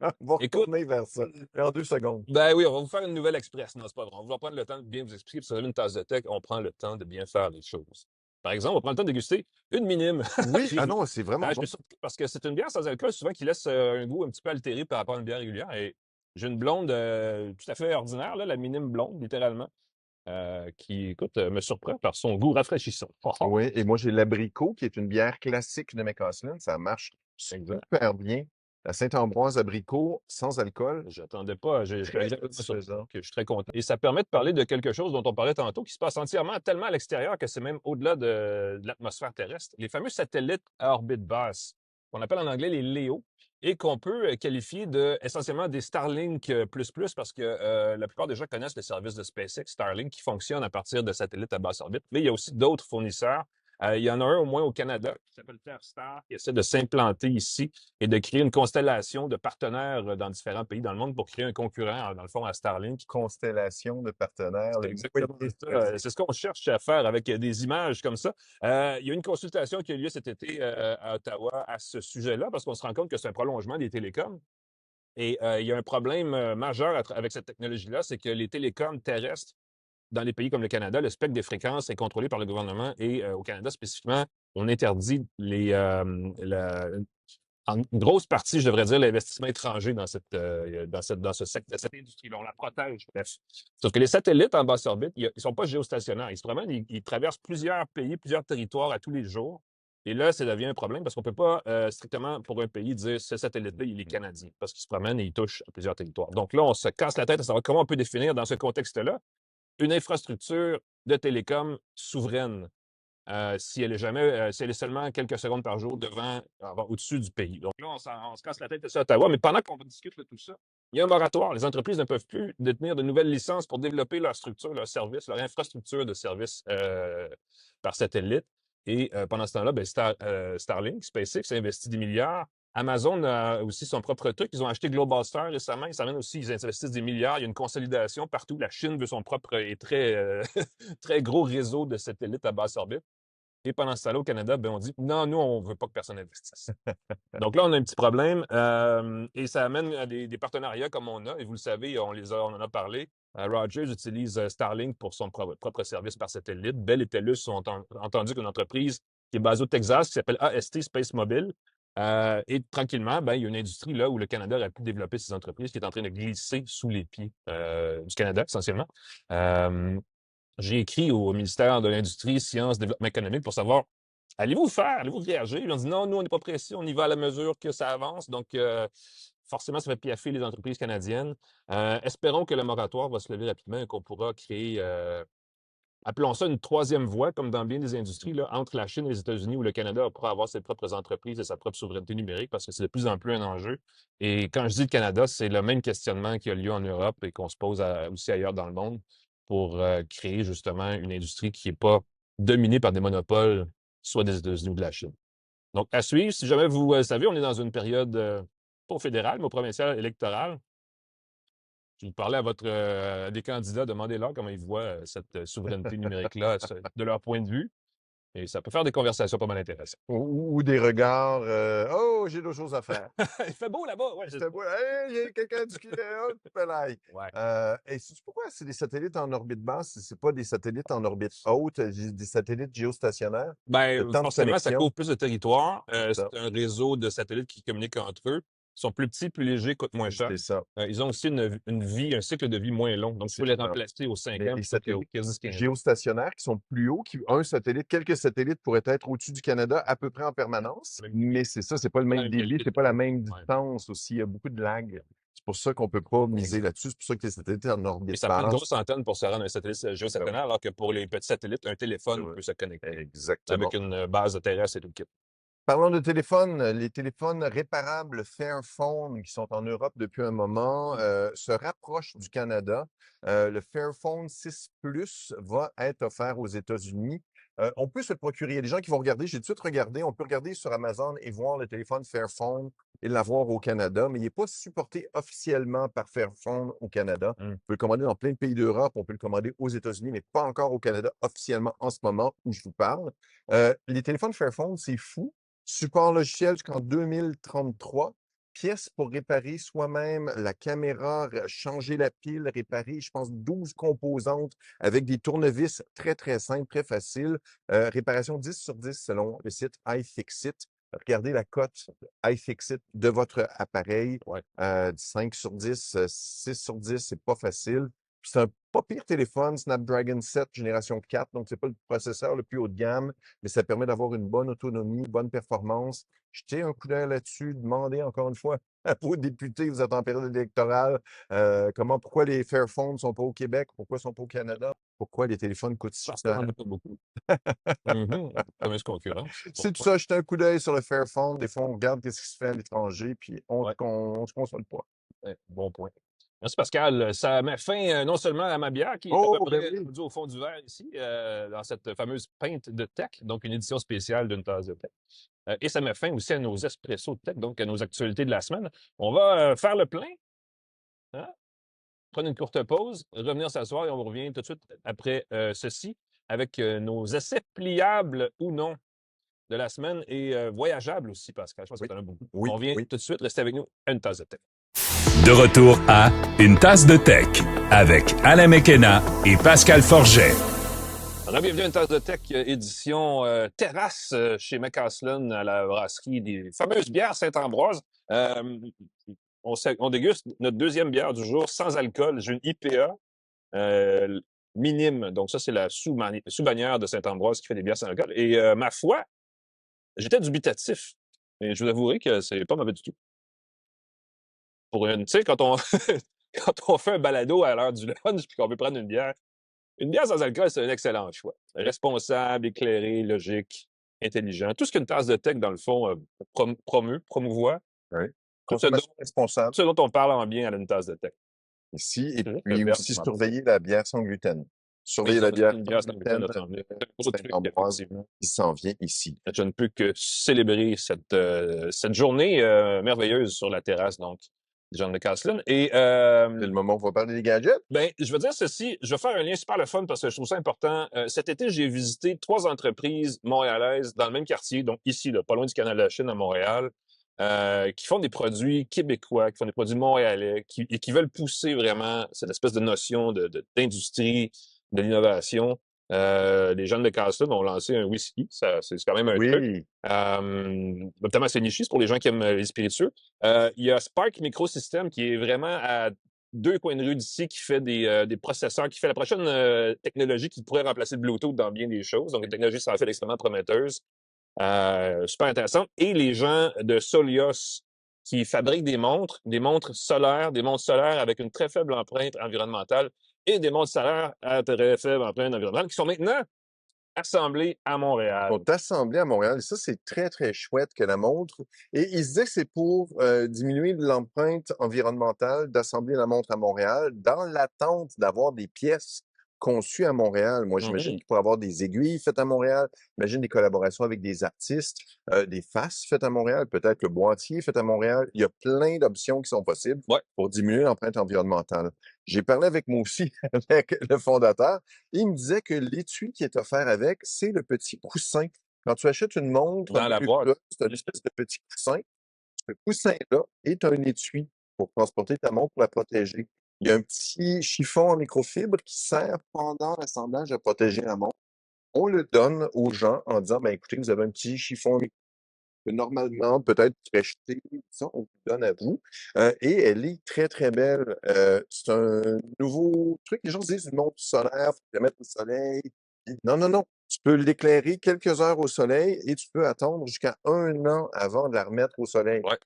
Speaker 3: On va
Speaker 2: Écoute,
Speaker 3: retourner vers ça. En 2 secondes.
Speaker 2: ben oui, on va vous faire une nouvelle express. Non, c'est pas vrai. On va prendre le temps de bien vous expliquer. Puis si vous avez une tasse de tech, on prend le temps de bien faire les choses. Par exemple, on prend le temps de déguster une minime.
Speaker 3: Oui,
Speaker 2: Puis,
Speaker 3: ah non, c'est vraiment
Speaker 2: je
Speaker 3: bon.
Speaker 2: me suis surpris parce que c'est une bière sans alcool, souvent qui laisse un goût un petit peu altéré par rapport à une bière régulière. Et j'ai une blonde tout à fait ordinaire, là, la minime blonde, littéralement, qui, écoute, me surprend par son goût rafraîchissant.
Speaker 3: Oui, et moi, j'ai l'abricot, qui est une bière classique de McCaslin. Ça marche
Speaker 2: Exact.
Speaker 3: super bien. La Saint-Ambroise abricot, sans alcool.
Speaker 2: J'attendais pas. Je suis
Speaker 3: Très
Speaker 2: agréablement surpris,
Speaker 3: satisfaisant.
Speaker 2: que je suis très content. Et ça permet de parler de quelque chose dont on parlait tantôt, qui se passe entièrement tellement à l'extérieur que c'est même au-delà de l'atmosphère terrestre. Les fameux satellites à orbite basse, qu'on appelle en anglais les LEO, et qu'on peut qualifier essentiellement des Starlink plus parce que la plupart des gens connaissent le service de SpaceX Starlink qui fonctionne à partir de satellites à basse orbite. Mais il y a aussi d'autres fournisseurs Il y en a un au moins au Canada qui s'appelle TerreStar, qui essaie de s'implanter ici et de créer une constellation de partenaires dans différents pays dans le monde pour créer un concurrent, dans le fond, à Starlink.
Speaker 3: Constellation de partenaires.
Speaker 2: C'est
Speaker 3: Le mot
Speaker 2: exactement
Speaker 3: est
Speaker 2: ça.
Speaker 3: choisi.
Speaker 2: C'est ce qu'on cherche à faire avec des images comme ça. Il y a une consultation qui a eu lieu cet été à Ottawa à ce sujet-là, parce qu'on se rend compte que c'est un prolongement des télécoms. Et il y a un problème majeur avec cette technologie-là, c'est que les télécoms terrestres, dans les pays comme le Canada, le spectre des fréquences est contrôlé par le gouvernement et au Canada spécifiquement, on interdit en grosse partie, je devrais dire, l'investissement étranger dans ce secteur, cette industrie-là. On la protège, bref. Sauf que les satellites en basse orbite, ils ne sont pas géostationnaires. Ils se promènent, ils traversent plusieurs pays, plusieurs territoires à tous les jours. Et là, ça devient un problème parce qu'on ne peut pas strictement pour un pays dire ce satellite-là, il est canadien, parce qu'il se promène et il touche à plusieurs territoires. Donc là, on se casse la tête à savoir comment on peut définir dans ce contexte-là une infrastructure de télécom souveraine si elle est seulement quelques secondes par jour au-dessus du pays. Donc là, on se casse la tête à Ottawa, mais pendant qu'on discute de tout ça, il y a un moratoire. Les entreprises ne peuvent plus détenir de nouvelles licences pour développer leur structure, leur service, leur infrastructure de service par satellite. Et pendant ce temps-là, Starlink, SpaceX a investi des milliards. Amazon a aussi son propre truc. Ils ont acheté Globalstar récemment. Ils s'amènent aussi, ils investissent des milliards. Il y a une consolidation partout. La Chine veut son propre et très, très gros réseau de satellites à basse orbite. Et pendant ce temps-là, au Canada, on dit non, nous, on ne veut pas que personne investisse. Donc là, on a un petit problème et ça amène à des partenariats comme on a. Et vous le savez, on en a parlé. Rogers utilise Starlink pour son propre service par satellite. Bell et TELUS ont entendu qu'une entreprise qui est basée au Texas, qui s'appelle AST Space Mobile. Et tranquillement, il y a une industrie là où le Canada aurait pu développer ces entreprises qui est en train de glisser sous les pieds du Canada, essentiellement. J'ai écrit au ministère de l'Industrie, Sciences, Développement économique pour savoir, allez-vous réagir? Ils ont dit non, nous, on n'est pas pressés, on y va à la mesure que ça avance. Donc, forcément, ça fait piaffer les entreprises canadiennes. Espérons que le moratoire va se lever rapidement et qu'on pourra créer, appelons ça une troisième voie, comme dans bien des industries, là, entre la Chine et les États-Unis, où le Canada pourra avoir ses propres entreprises et sa propre souveraineté numérique, parce que c'est de plus en plus un enjeu. Et quand je dis le Canada, c'est le même questionnement qui a lieu en Europe et qu'on se pose aussi ailleurs dans le monde pour créer justement une industrie qui n'est pas dominée par des monopoles, soit des États-Unis ou de la Chine. Donc, à suivre, si jamais vous savez, on est dans une période, pas au fédéral, mais au provincial électoral. Si vous parlez à des candidats, demandez-leur comment ils voient cette souveraineté numérique-là de leur point de vue. Et ça peut faire des conversations pas mal intéressantes.
Speaker 3: Ou des regards, oh, j'ai d'autres choses à faire.
Speaker 2: Il fait beau là-bas, ouais.
Speaker 3: C'était beau. Hey, il y a quelqu'un du pelaille.
Speaker 2: Ouais.
Speaker 3: Et sais-tu pourquoi c'est des satellites en orbite basse? C'est pas des satellites en orbite haute, des satellites géostationnaires? Le temps de
Speaker 2: Forcément, ça
Speaker 3: connexion,
Speaker 2: couvre plus de territoire.
Speaker 3: c'est
Speaker 2: C'est
Speaker 3: ça.
Speaker 2: un réseau de satellites qui communiquent entre eux. Ils sont plus petits, plus légers, coûtent moins cher.
Speaker 3: C'est ça.
Speaker 2: Ils ont aussi une vie, un cycle de vie moins long. Donc, tu peux les
Speaker 3: C'est ça.
Speaker 2: remplacer aux 5
Speaker 3: Mais
Speaker 2: ans
Speaker 3: les
Speaker 2: plutôt qu'aux
Speaker 3: satellites
Speaker 2: 10-15 ans.
Speaker 3: géostationnaires qui sont plus hauts, quelques satellites pourraient être au-dessus du Canada à peu près en permanence. Mais c'est ça, c'est pas le
Speaker 2: Pas la
Speaker 3: même
Speaker 2: même
Speaker 3: débit,
Speaker 2: qualité
Speaker 3: c'est
Speaker 2: de
Speaker 3: pas la
Speaker 2: données.
Speaker 3: même
Speaker 2: Ouais.
Speaker 3: distance aussi. Il y a beaucoup de lag. C'est pour ça qu'on peut pas miser
Speaker 2: Exact.
Speaker 3: là-dessus. C'est pour ça que les satellites en
Speaker 2: Et
Speaker 3: orbite
Speaker 2: ça prend une
Speaker 3: basse.
Speaker 2: grosse antenne pour se rendre à un satellite géostationnaire, alors que pour les petits satellites, un téléphone
Speaker 3: Ouais.
Speaker 2: peut se connecter
Speaker 3: Exactement.
Speaker 2: avec une base terrestre et tout le kit.
Speaker 3: Parlons de téléphone, les téléphones réparables Fairphone qui sont en Europe depuis un moment se rapprochent du Canada. Le Fairphone 6 Plus va être offert aux États-Unis. On peut se le procurer. Il y a des gens qui vont regarder. J'ai tout de suite regardé. On peut regarder sur Amazon et voir le téléphone Fairphone et l'avoir au Canada, mais il n'est pas supporté officiellement par Fairphone au Canada. On peut le commander dans plein de pays d'Europe. On peut le commander aux États-Unis, mais pas encore au Canada officiellement en ce moment où je vous parle. Les téléphones Fairphone, c'est fou. Support logiciel jusqu'en 2033. Pièces pour réparer soi-même la caméra, changer la pile, réparer, je pense, 12 composantes avec des tournevis très, très simples, très faciles. Réparation 10 sur 10 selon le site iFixit. Regardez la cote iFixit de votre appareil.
Speaker 2: Ouais.
Speaker 3: 5 sur 10, 6 sur 10, c'est pas facile. Puis c'est un pas pire téléphone, Snapdragon 7 génération 4, donc c'est pas le processeur le plus haut de gamme, mais ça permet d'avoir une bonne autonomie, bonne performance. Jetez un coup d'œil là-dessus, demandez encore une fois à vos députés, vous êtes en période électorale, pourquoi les Fairphones ne sont pas au Québec, pourquoi ils ne sont pas au Canada, pourquoi les téléphones coûtent si
Speaker 2: Parce qu'on
Speaker 3: cher.
Speaker 2: n'en a pas beaucoup. Comme concurrence.
Speaker 3: C'est tout ça, jetez un coup d'œil sur le Fairphone. Des fois, on regarde ce qui se fait à l'étranger, puis on se console pas.
Speaker 2: Ouais, bon point. Merci Pascal. Ça met fin non seulement à ma bière qui est à peu
Speaker 3: Oh, ben
Speaker 2: près
Speaker 3: oui.
Speaker 2: rendue au fond du verre ici, dans cette fameuse pinte de tech, donc une édition spéciale d'une tasse de tech. Et ça met fin aussi à nos espressos de tech, donc à nos actualités de la semaine. On va faire le plein, hein, prendre une courte pause, revenir s'asseoir et on revient tout de suite après ceci avec nos essais pliables ou non de la semaine et voyageables aussi, Pascal. Je pense
Speaker 3: Oui,
Speaker 2: que tu en as beaucoup.
Speaker 3: oui,
Speaker 2: On revient
Speaker 3: oui.
Speaker 2: tout de suite. Restez avec nous à une tasse de tech.
Speaker 1: De retour à Une tasse de tech avec Alain McKenna et Pascal Forget.
Speaker 2: Bienvenue à une tasse de tech édition terrasse chez McCaslin à la brasserie des fameuses bières Saint-Ambroise. On déguste notre deuxième bière du jour sans alcool. J'ai une IPA minime. Donc ça, c'est la sous-bannière de Saint-Ambroise qui fait des bières sans alcool. Et ma foi, j'étais dubitatif. Et je vous avouerai que c'est pas mauvais du tout. Pour une, tu sais, quand on fait un balado à l'heure du lunch puis qu'on veut prendre une bière sans alcool, c'est un excellent choix. Responsable, éclairé, logique, intelligent. Tout ce qu'une tasse de tech, dans le fond, promouvoit.
Speaker 3: Oui.
Speaker 2: Tout ce
Speaker 3: Consommation responsable
Speaker 2: dont on parle en bien à une tasse de tech.
Speaker 3: ici. Et
Speaker 2: C'est juste un
Speaker 3: puis
Speaker 2: verbe
Speaker 3: aussi
Speaker 2: qui
Speaker 3: surveiller la bière sans gluten.
Speaker 2: Oui,
Speaker 3: Surveiller
Speaker 2: ça
Speaker 3: la
Speaker 2: va
Speaker 3: bière
Speaker 2: être une
Speaker 3: sans
Speaker 2: bière sans gluten
Speaker 3: gluten
Speaker 2: à s'en venir.
Speaker 3: de
Speaker 2: Gros truc,
Speaker 3: Saint-Ambroise
Speaker 2: effectivement.
Speaker 3: qui s'en vient ici.
Speaker 2: Je ne peux que célébrer cette journée merveilleuse sur la terrasse, donc, John de Caslin. Et
Speaker 3: C'est le moment où on va parler des gadgets.
Speaker 2: ben, je veux dire ceci, je vais faire un lien super le fun parce que je trouve ça important. Cet été, j'ai visité 3 entreprises montréalaises dans le même quartier, donc ici, là, pas loin du canal de la Chine à Montréal, qui font des produits québécois, qui font des produits montréalais, et qui veulent pousser vraiment cette espèce de notion d'industrie, de l'innovation. Les jeunes de Castle ont lancé un whisky, c'est quand même un truc.
Speaker 3: Oui.
Speaker 2: Notamment, c'est niché, c'est pour les gens qui aiment les spiritueux. Il y a Spark Microsystem qui est vraiment à 2 coins de rue d'ici, qui fait des processeurs, qui fait la prochaine technologie qui pourrait remplacer le Bluetooth dans bien des choses. Donc, une technologie sans fait extrêmement prometteuse, super intéressante. Et les gens de Solios qui fabriquent des montres solaires, des montres solaires avec une très faible empreinte environnementale et des montres solaires à très faible empreinte environnementale qui sont maintenant assemblées à Montréal.
Speaker 3: Sont assemblés à Montréal. Et ça, c'est très, très chouette que la montre. Et il se disait que c'est pour diminuer l'empreinte environnementale d'assembler la montre à Montréal dans l'attente d'avoir des pièces conçues à Montréal. Moi, j'imagine qu'il pourrait avoir des aiguilles faites à Montréal. J'imagine des collaborations avec des artistes, des faces faites à Montréal, peut-être le boîtier fait à Montréal. Il y a plein d'options qui sont possibles
Speaker 2: Ouais.
Speaker 3: pour diminuer l'empreinte environnementale. J'ai parlé avec moi aussi, avec le fondateur. Il me disait que l'étui qui est offert avec, c'est le petit coussin. Quand tu achètes une montre
Speaker 2: Dans
Speaker 3: un peu
Speaker 2: la
Speaker 3: plus
Speaker 2: boîte.
Speaker 3: grosse, c'est une espèce de petit coussin. Ce coussin-là est un étui pour transporter ta montre pour la protéger. Il y a un petit chiffon en microfibre qui sert pendant l'assemblage à protéger la montre. On le donne aux gens en disant, ben écoutez, vous avez un petit chiffon en que normalement, peut-être, tu serais jeté, ça, on vous donne à vous. Et elle est très, très belle. C'est un nouveau truc. Les gens se disent une montre solaire, faut la mettre au soleil. Non, non, non. Tu peux l'éclairer quelques heures au soleil et tu peux attendre jusqu'à 1 an avant de la remettre au soleil.
Speaker 2: Ouais.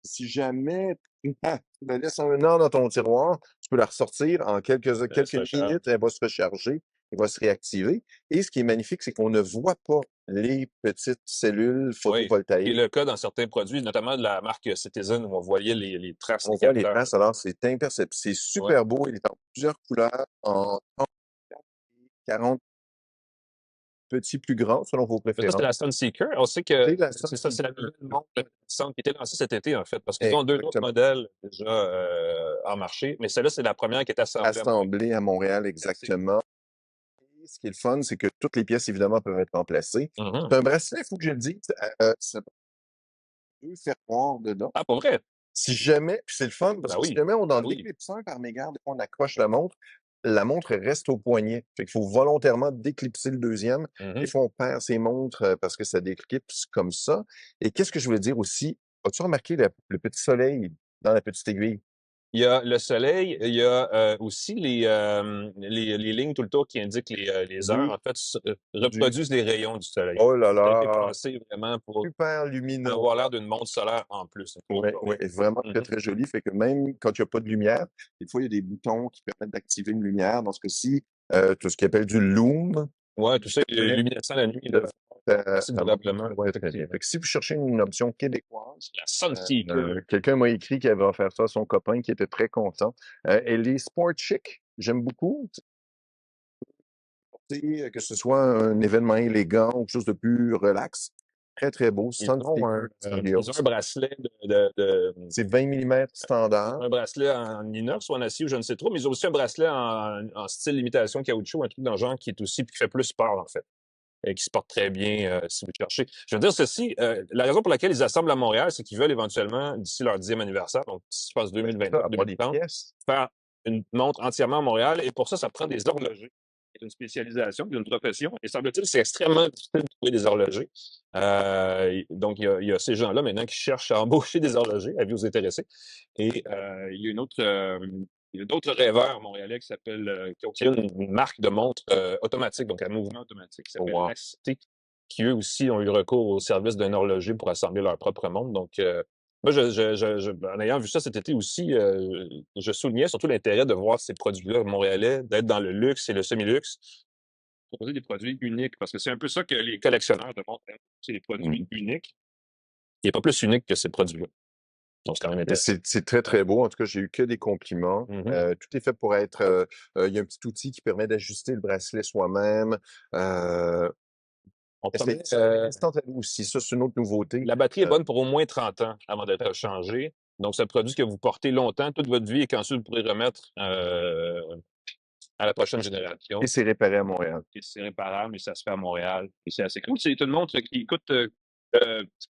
Speaker 3: Si jamais tu la laisses 1 an dans ton tiroir, tu peux la ressortir en quelques minutes, elle va se recharger, elle va se réactiver. Et ce qui est magnifique, c'est qu'on ne voit pas les petites cellules
Speaker 2: Oui,
Speaker 3: photovoltaïques.
Speaker 2: qui est le cas dans certains produits, notamment de la marque Citizen, où on voyait les traces
Speaker 3: On
Speaker 2: des
Speaker 3: voit les
Speaker 2: capteurs.
Speaker 3: traces, alors c'est imperceptible. C'est super beau. Il est en plusieurs couleurs, en 34 et 40 petits plus grands, selon vos
Speaker 2: Ça, c'est
Speaker 3: préférences.
Speaker 2: la Sunseeker. On sait que
Speaker 3: C'est la
Speaker 2: c'est ça, c'est la
Speaker 3: Sunseeker.
Speaker 2: nouvelle montre intéressante qui était lancée cet été, en fait, parce qu'ils ont 2 autres
Speaker 3: Exactement.
Speaker 2: modèles déjà en marché, mais celle-là, c'est la première qui est assemblée à Montréal.
Speaker 3: Assemblée à Montréal, exactement. Et ce qui est le fun, c'est que toutes les pièces, évidemment, peuvent être remplacées.
Speaker 2: Mhm.
Speaker 3: C'est un bracelet, il faut que je le dise, ça a 2 fermoirs dedans.
Speaker 2: Ah, pour vrai?
Speaker 3: Si jamais, puis c'est le fun, parce
Speaker 2: Ben
Speaker 3: que si
Speaker 2: oui.
Speaker 3: jamais on dans
Speaker 2: Ben oui.
Speaker 3: l'éclipseur par mégarde, on accroche la montre reste au poignet. Fait qu'il faut volontairement déclipser le deuxième.
Speaker 2: Mhm.
Speaker 3: Des fois, on perd ses montres parce que ça déclipse comme ça. Et qu'est-ce que je voulais dire aussi? As-tu remarqué le petit soleil dans la petite aiguille?
Speaker 2: Il y a le soleil, il y a aussi les lignes tout le tour qui indiquent les heures,
Speaker 3: Oui.
Speaker 2: en fait, reproduisent les rayons du soleil.
Speaker 3: Oh là
Speaker 2: Ça a été
Speaker 3: là!
Speaker 2: pensé vraiment pour
Speaker 3: Super lumineux.
Speaker 2: avoir l'air d'une montre solaire en plus.
Speaker 3: Oui, oui, vraiment très,
Speaker 2: Mhm.
Speaker 3: très joli. Fait que même quand il n'y a pas de lumière, des fois, il y a des boutons qui permettent d'activer une lumière. Dans ce cas-ci, tout ce qu'ils appelle du loom.
Speaker 2: Ouais, tout ça est luminescent la nuit. Là. Assez
Speaker 3: Ça va
Speaker 2: durablement,
Speaker 3: ouais, très bien. Fait que si vous cherchez une option québécoise,
Speaker 2: la Sunseeker.
Speaker 3: quelqu'un m'a écrit qu'il avait offert ça à son copain qui était très content. Elle est sport chic, j'aime beaucoup. Que ce soit un événement élégant ou quelque chose de plus relax. Très, très beau.
Speaker 2: Ils ont un,
Speaker 3: Sunseeker
Speaker 2: ils ont
Speaker 3: Studios.
Speaker 2: un bracelet
Speaker 3: C'est 20 mm
Speaker 2: ils
Speaker 3: standard.
Speaker 2: ont un bracelet en inox ou en acier ou je ne sais trop, mais ils ont aussi un bracelet en style imitation caoutchouc, un truc dans le genre qui est aussi, qui fait plus sport, en fait. Et qui se porte très bien si vous cherchez. Je veux dire ceci, la raison pour laquelle ils assemblent à Montréal, c'est qu'ils veulent éventuellement, d'ici leur 10e anniversaire, donc si je passe
Speaker 3: Ça,
Speaker 2: 2029-2030,
Speaker 3: des pièces.
Speaker 2: faire une montre entièrement à Montréal. Et pour ça prend des horlogers. C'est une spécialisation, une profession. Et semble-t-il, c'est extrêmement difficile de trouver des horlogers. Donc, il y a ces gens-là maintenant qui cherchent à embaucher des horlogers, à vous intéresser. Et il y a une autre, il y a d'autres rêveurs montréalais qui s'appellent, qui ont une marque de montre automatique, donc à mouvement automatique, qui
Speaker 3: Oh,
Speaker 2: s'appelle
Speaker 3: wow.
Speaker 2: ACT, qui eux aussi ont eu recours au service d'un horloger pour assembler leur propre montre. Donc, moi, en ayant vu ça cet été aussi, je soulignais surtout l'intérêt de voir ces produits-là montréalais, d'être dans le luxe et le semi-luxe, proposer des produits uniques, parce que c'est un peu ça que les collectionneurs de montres aiment, c'est les produits uniques. Il n'y a pas plus unique que ces produits-là. Donc, c'est quand même
Speaker 3: Et
Speaker 2: intéressant.
Speaker 3: c'est très, très beau. En tout cas, j'ai eu que des compliments. Tout est fait pour être. Il y a un petit outil qui permet d'ajuster le bracelet soi-même.
Speaker 2: On
Speaker 3: C'est
Speaker 2: promet,
Speaker 3: instantané aussi. Ça, c'est une autre nouveauté.
Speaker 2: la batterie est bonne pour au moins 30 ans avant d'être changée. Donc, c'est un produit que vous portez longtemps, toute votre vie, et qu'ensuite vous pourrez remettre à la prochaine génération.
Speaker 3: Et c'est réparé à Montréal.
Speaker 2: Et c'est réparable, et ça se fait à Montréal. Et c'est assez cool. C'est une montre qui coûte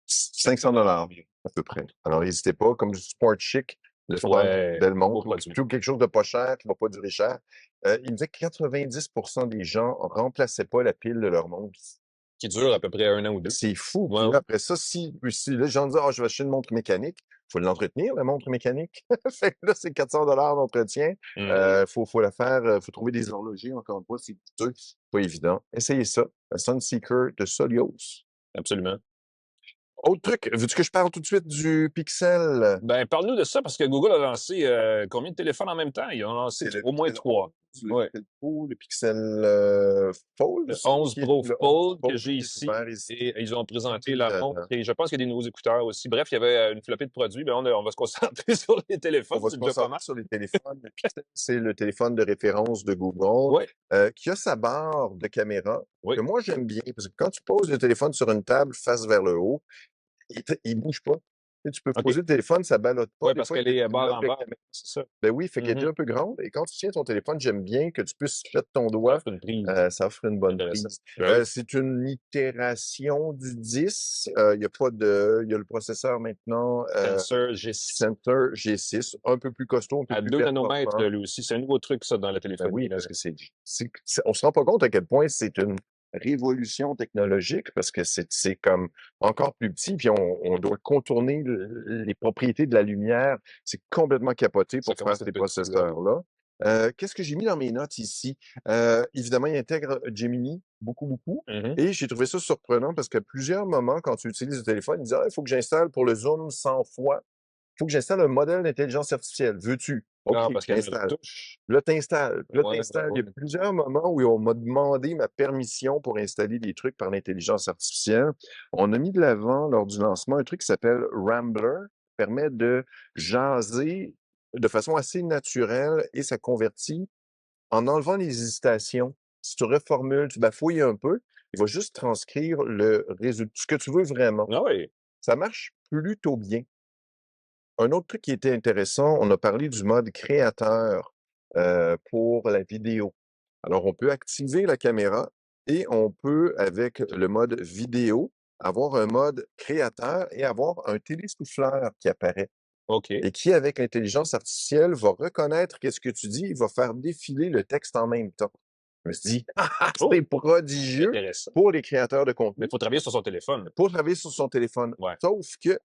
Speaker 3: 500 à peu près. Alors, n'hésitez pas, comme du sport chic, le fun,
Speaker 2: Ouais,
Speaker 3: belle
Speaker 2: beau
Speaker 3: montre,
Speaker 2: produit.
Speaker 3: plutôt quelque chose de pas cher, qui va pas durer cher. Il me disait que 90% des gens remplaçaient pas la pile de leur montre.
Speaker 2: Qui dure à peu près 1 an ou 2.
Speaker 3: C'est fou.
Speaker 2: Ouais,
Speaker 3: Puis
Speaker 2: ouais.
Speaker 3: là, après ça, si les gens disent, ah, je vais acheter une montre mécanique, faut l'entretenir, la montre mécanique. Fait que là, c'est 400 d'entretien. Faut la faire, faut trouver des horlogers, encore une fois, c'est coûteux, c'est pas évident. Essayez ça. La Sunseeker de Solios.
Speaker 2: Absolument.
Speaker 3: Autre truc, veux-tu que je parle tout de suite du Pixel?
Speaker 2: Ben, parle-nous de ça, parce que Google a lancé combien de téléphones en même temps? Ils ont lancé
Speaker 3: C'est le
Speaker 2: au moins
Speaker 3: Pixel
Speaker 2: 3.
Speaker 3: 11, le
Speaker 2: Ouais.
Speaker 3: Pixel Pro, le Pixel Fold
Speaker 2: Le
Speaker 3: aussi,
Speaker 2: 11
Speaker 3: qui est
Speaker 2: Pro
Speaker 3: le 11
Speaker 2: Fold que
Speaker 3: Fold
Speaker 2: j'ai
Speaker 3: qui est
Speaker 2: ici,
Speaker 3: ouvert ici.
Speaker 2: et ils ont présenté
Speaker 3: Puis,
Speaker 2: la montre, et je pense qu'il y a des nouveaux écouteurs aussi. Bref, il y avait une flopée de produits, mais on va se concentrer sur les
Speaker 3: On
Speaker 2: téléphones,
Speaker 3: va se
Speaker 2: c'est déjà pas mal.
Speaker 3: concentrer sur les téléphones. Le Pixel, c'est le téléphone de référence de Google,
Speaker 2: Oui,
Speaker 3: qui a sa barre de caméra,
Speaker 2: oui.
Speaker 3: que moi j'aime bien, parce que quand tu poses le téléphone sur une table face vers le haut, il bouge pas. Tu peux
Speaker 2: OK.
Speaker 3: poser le téléphone, ça ballotte pas.
Speaker 2: Oui,
Speaker 3: Des
Speaker 2: parce
Speaker 3: fois,
Speaker 2: qu'elle
Speaker 3: il y a
Speaker 2: est
Speaker 3: des
Speaker 2: barre
Speaker 3: blocs
Speaker 2: en
Speaker 3: de
Speaker 2: barre,
Speaker 3: caméra.
Speaker 2: c'est ça.
Speaker 3: Ben oui, fait qu'elle est déjà un peu grande. Et quand tu tiens ton téléphone, j'aime bien que tu puisses mettre ton
Speaker 2: Ça
Speaker 3: doigt.
Speaker 2: offre une prise.
Speaker 3: Ça offre une bonne
Speaker 2: Intéressant.
Speaker 3: prise.
Speaker 2: Ben oui.
Speaker 3: C'est une itération du 10. Il y a pas il y a le processeur maintenant,
Speaker 2: Tensor G6
Speaker 3: Center G6, un peu plus costaud, un peu
Speaker 2: à
Speaker 3: plus
Speaker 2: 2 nanomètres,
Speaker 3: performant.
Speaker 2: lui aussi. C'est un nouveau truc, ça, dans la
Speaker 3: Ben
Speaker 2: téléphonie.
Speaker 3: oui, parce que on se rend pas compte à quel point c'est une révolution technologique parce que c'est comme encore plus petit, puis on doit contourner les propriétés de la lumière. C'est complètement capoté
Speaker 2: Ça
Speaker 3: pour faire
Speaker 2: commence à
Speaker 3: ces
Speaker 2: être petit, là.
Speaker 3: processeurs-là. Qu'est-ce que j'ai mis dans mes notes ici? Évidemment, il intègre Gemini, beaucoup, beaucoup. Et j'ai trouvé ça surprenant parce qu'à plusieurs moments, quand tu utilises le téléphone, il dit, ah, il faut que j'installe pour le zoom 100 fois. Il faut que j'installe un modèle d'intelligence artificielle. Veux-tu? OK,
Speaker 2: Ah,
Speaker 3: je
Speaker 2: parce qu'il y a une
Speaker 3: l'installe.
Speaker 2: retouche.
Speaker 3: Là, t'installes. Puis là,
Speaker 2: Ouais,
Speaker 3: t'installes. Il y a
Speaker 2: ouais.
Speaker 3: plusieurs moments où on m'a demandé ma permission pour installer des trucs par l'intelligence artificielle. On a mis de l'avant, lors du lancement, un truc qui s'appelle Rambler, qui permet de jaser de façon assez naturelle et ça convertit en enlevant les hésitations. Si tu reformules, tu bafouilles un peu, il va juste transcrire le résultat, ce que tu veux vraiment.
Speaker 2: Ah oui.
Speaker 3: Ça marche plutôt bien. Un autre truc qui était intéressant, on a parlé du mode créateur pour la vidéo. Alors, on peut activer la caméra et on peut, avec le mode vidéo, avoir un mode créateur et avoir un télésouffleur qui apparaît
Speaker 2: OK.
Speaker 3: et qui, avec l'intelligence artificielle, va reconnaître qu'est-ce que tu dis, il va faire défiler le texte en même temps. Je me suis dit, ah,
Speaker 2: Oh,
Speaker 3: c'est prodigieux
Speaker 2: intéressant.
Speaker 3: pour les créateurs de
Speaker 2: Mais
Speaker 3: contenu,
Speaker 2: il faut travailler sur son téléphone.
Speaker 3: pour travailler sur son téléphone.
Speaker 2: Ouais.
Speaker 3: Sauf que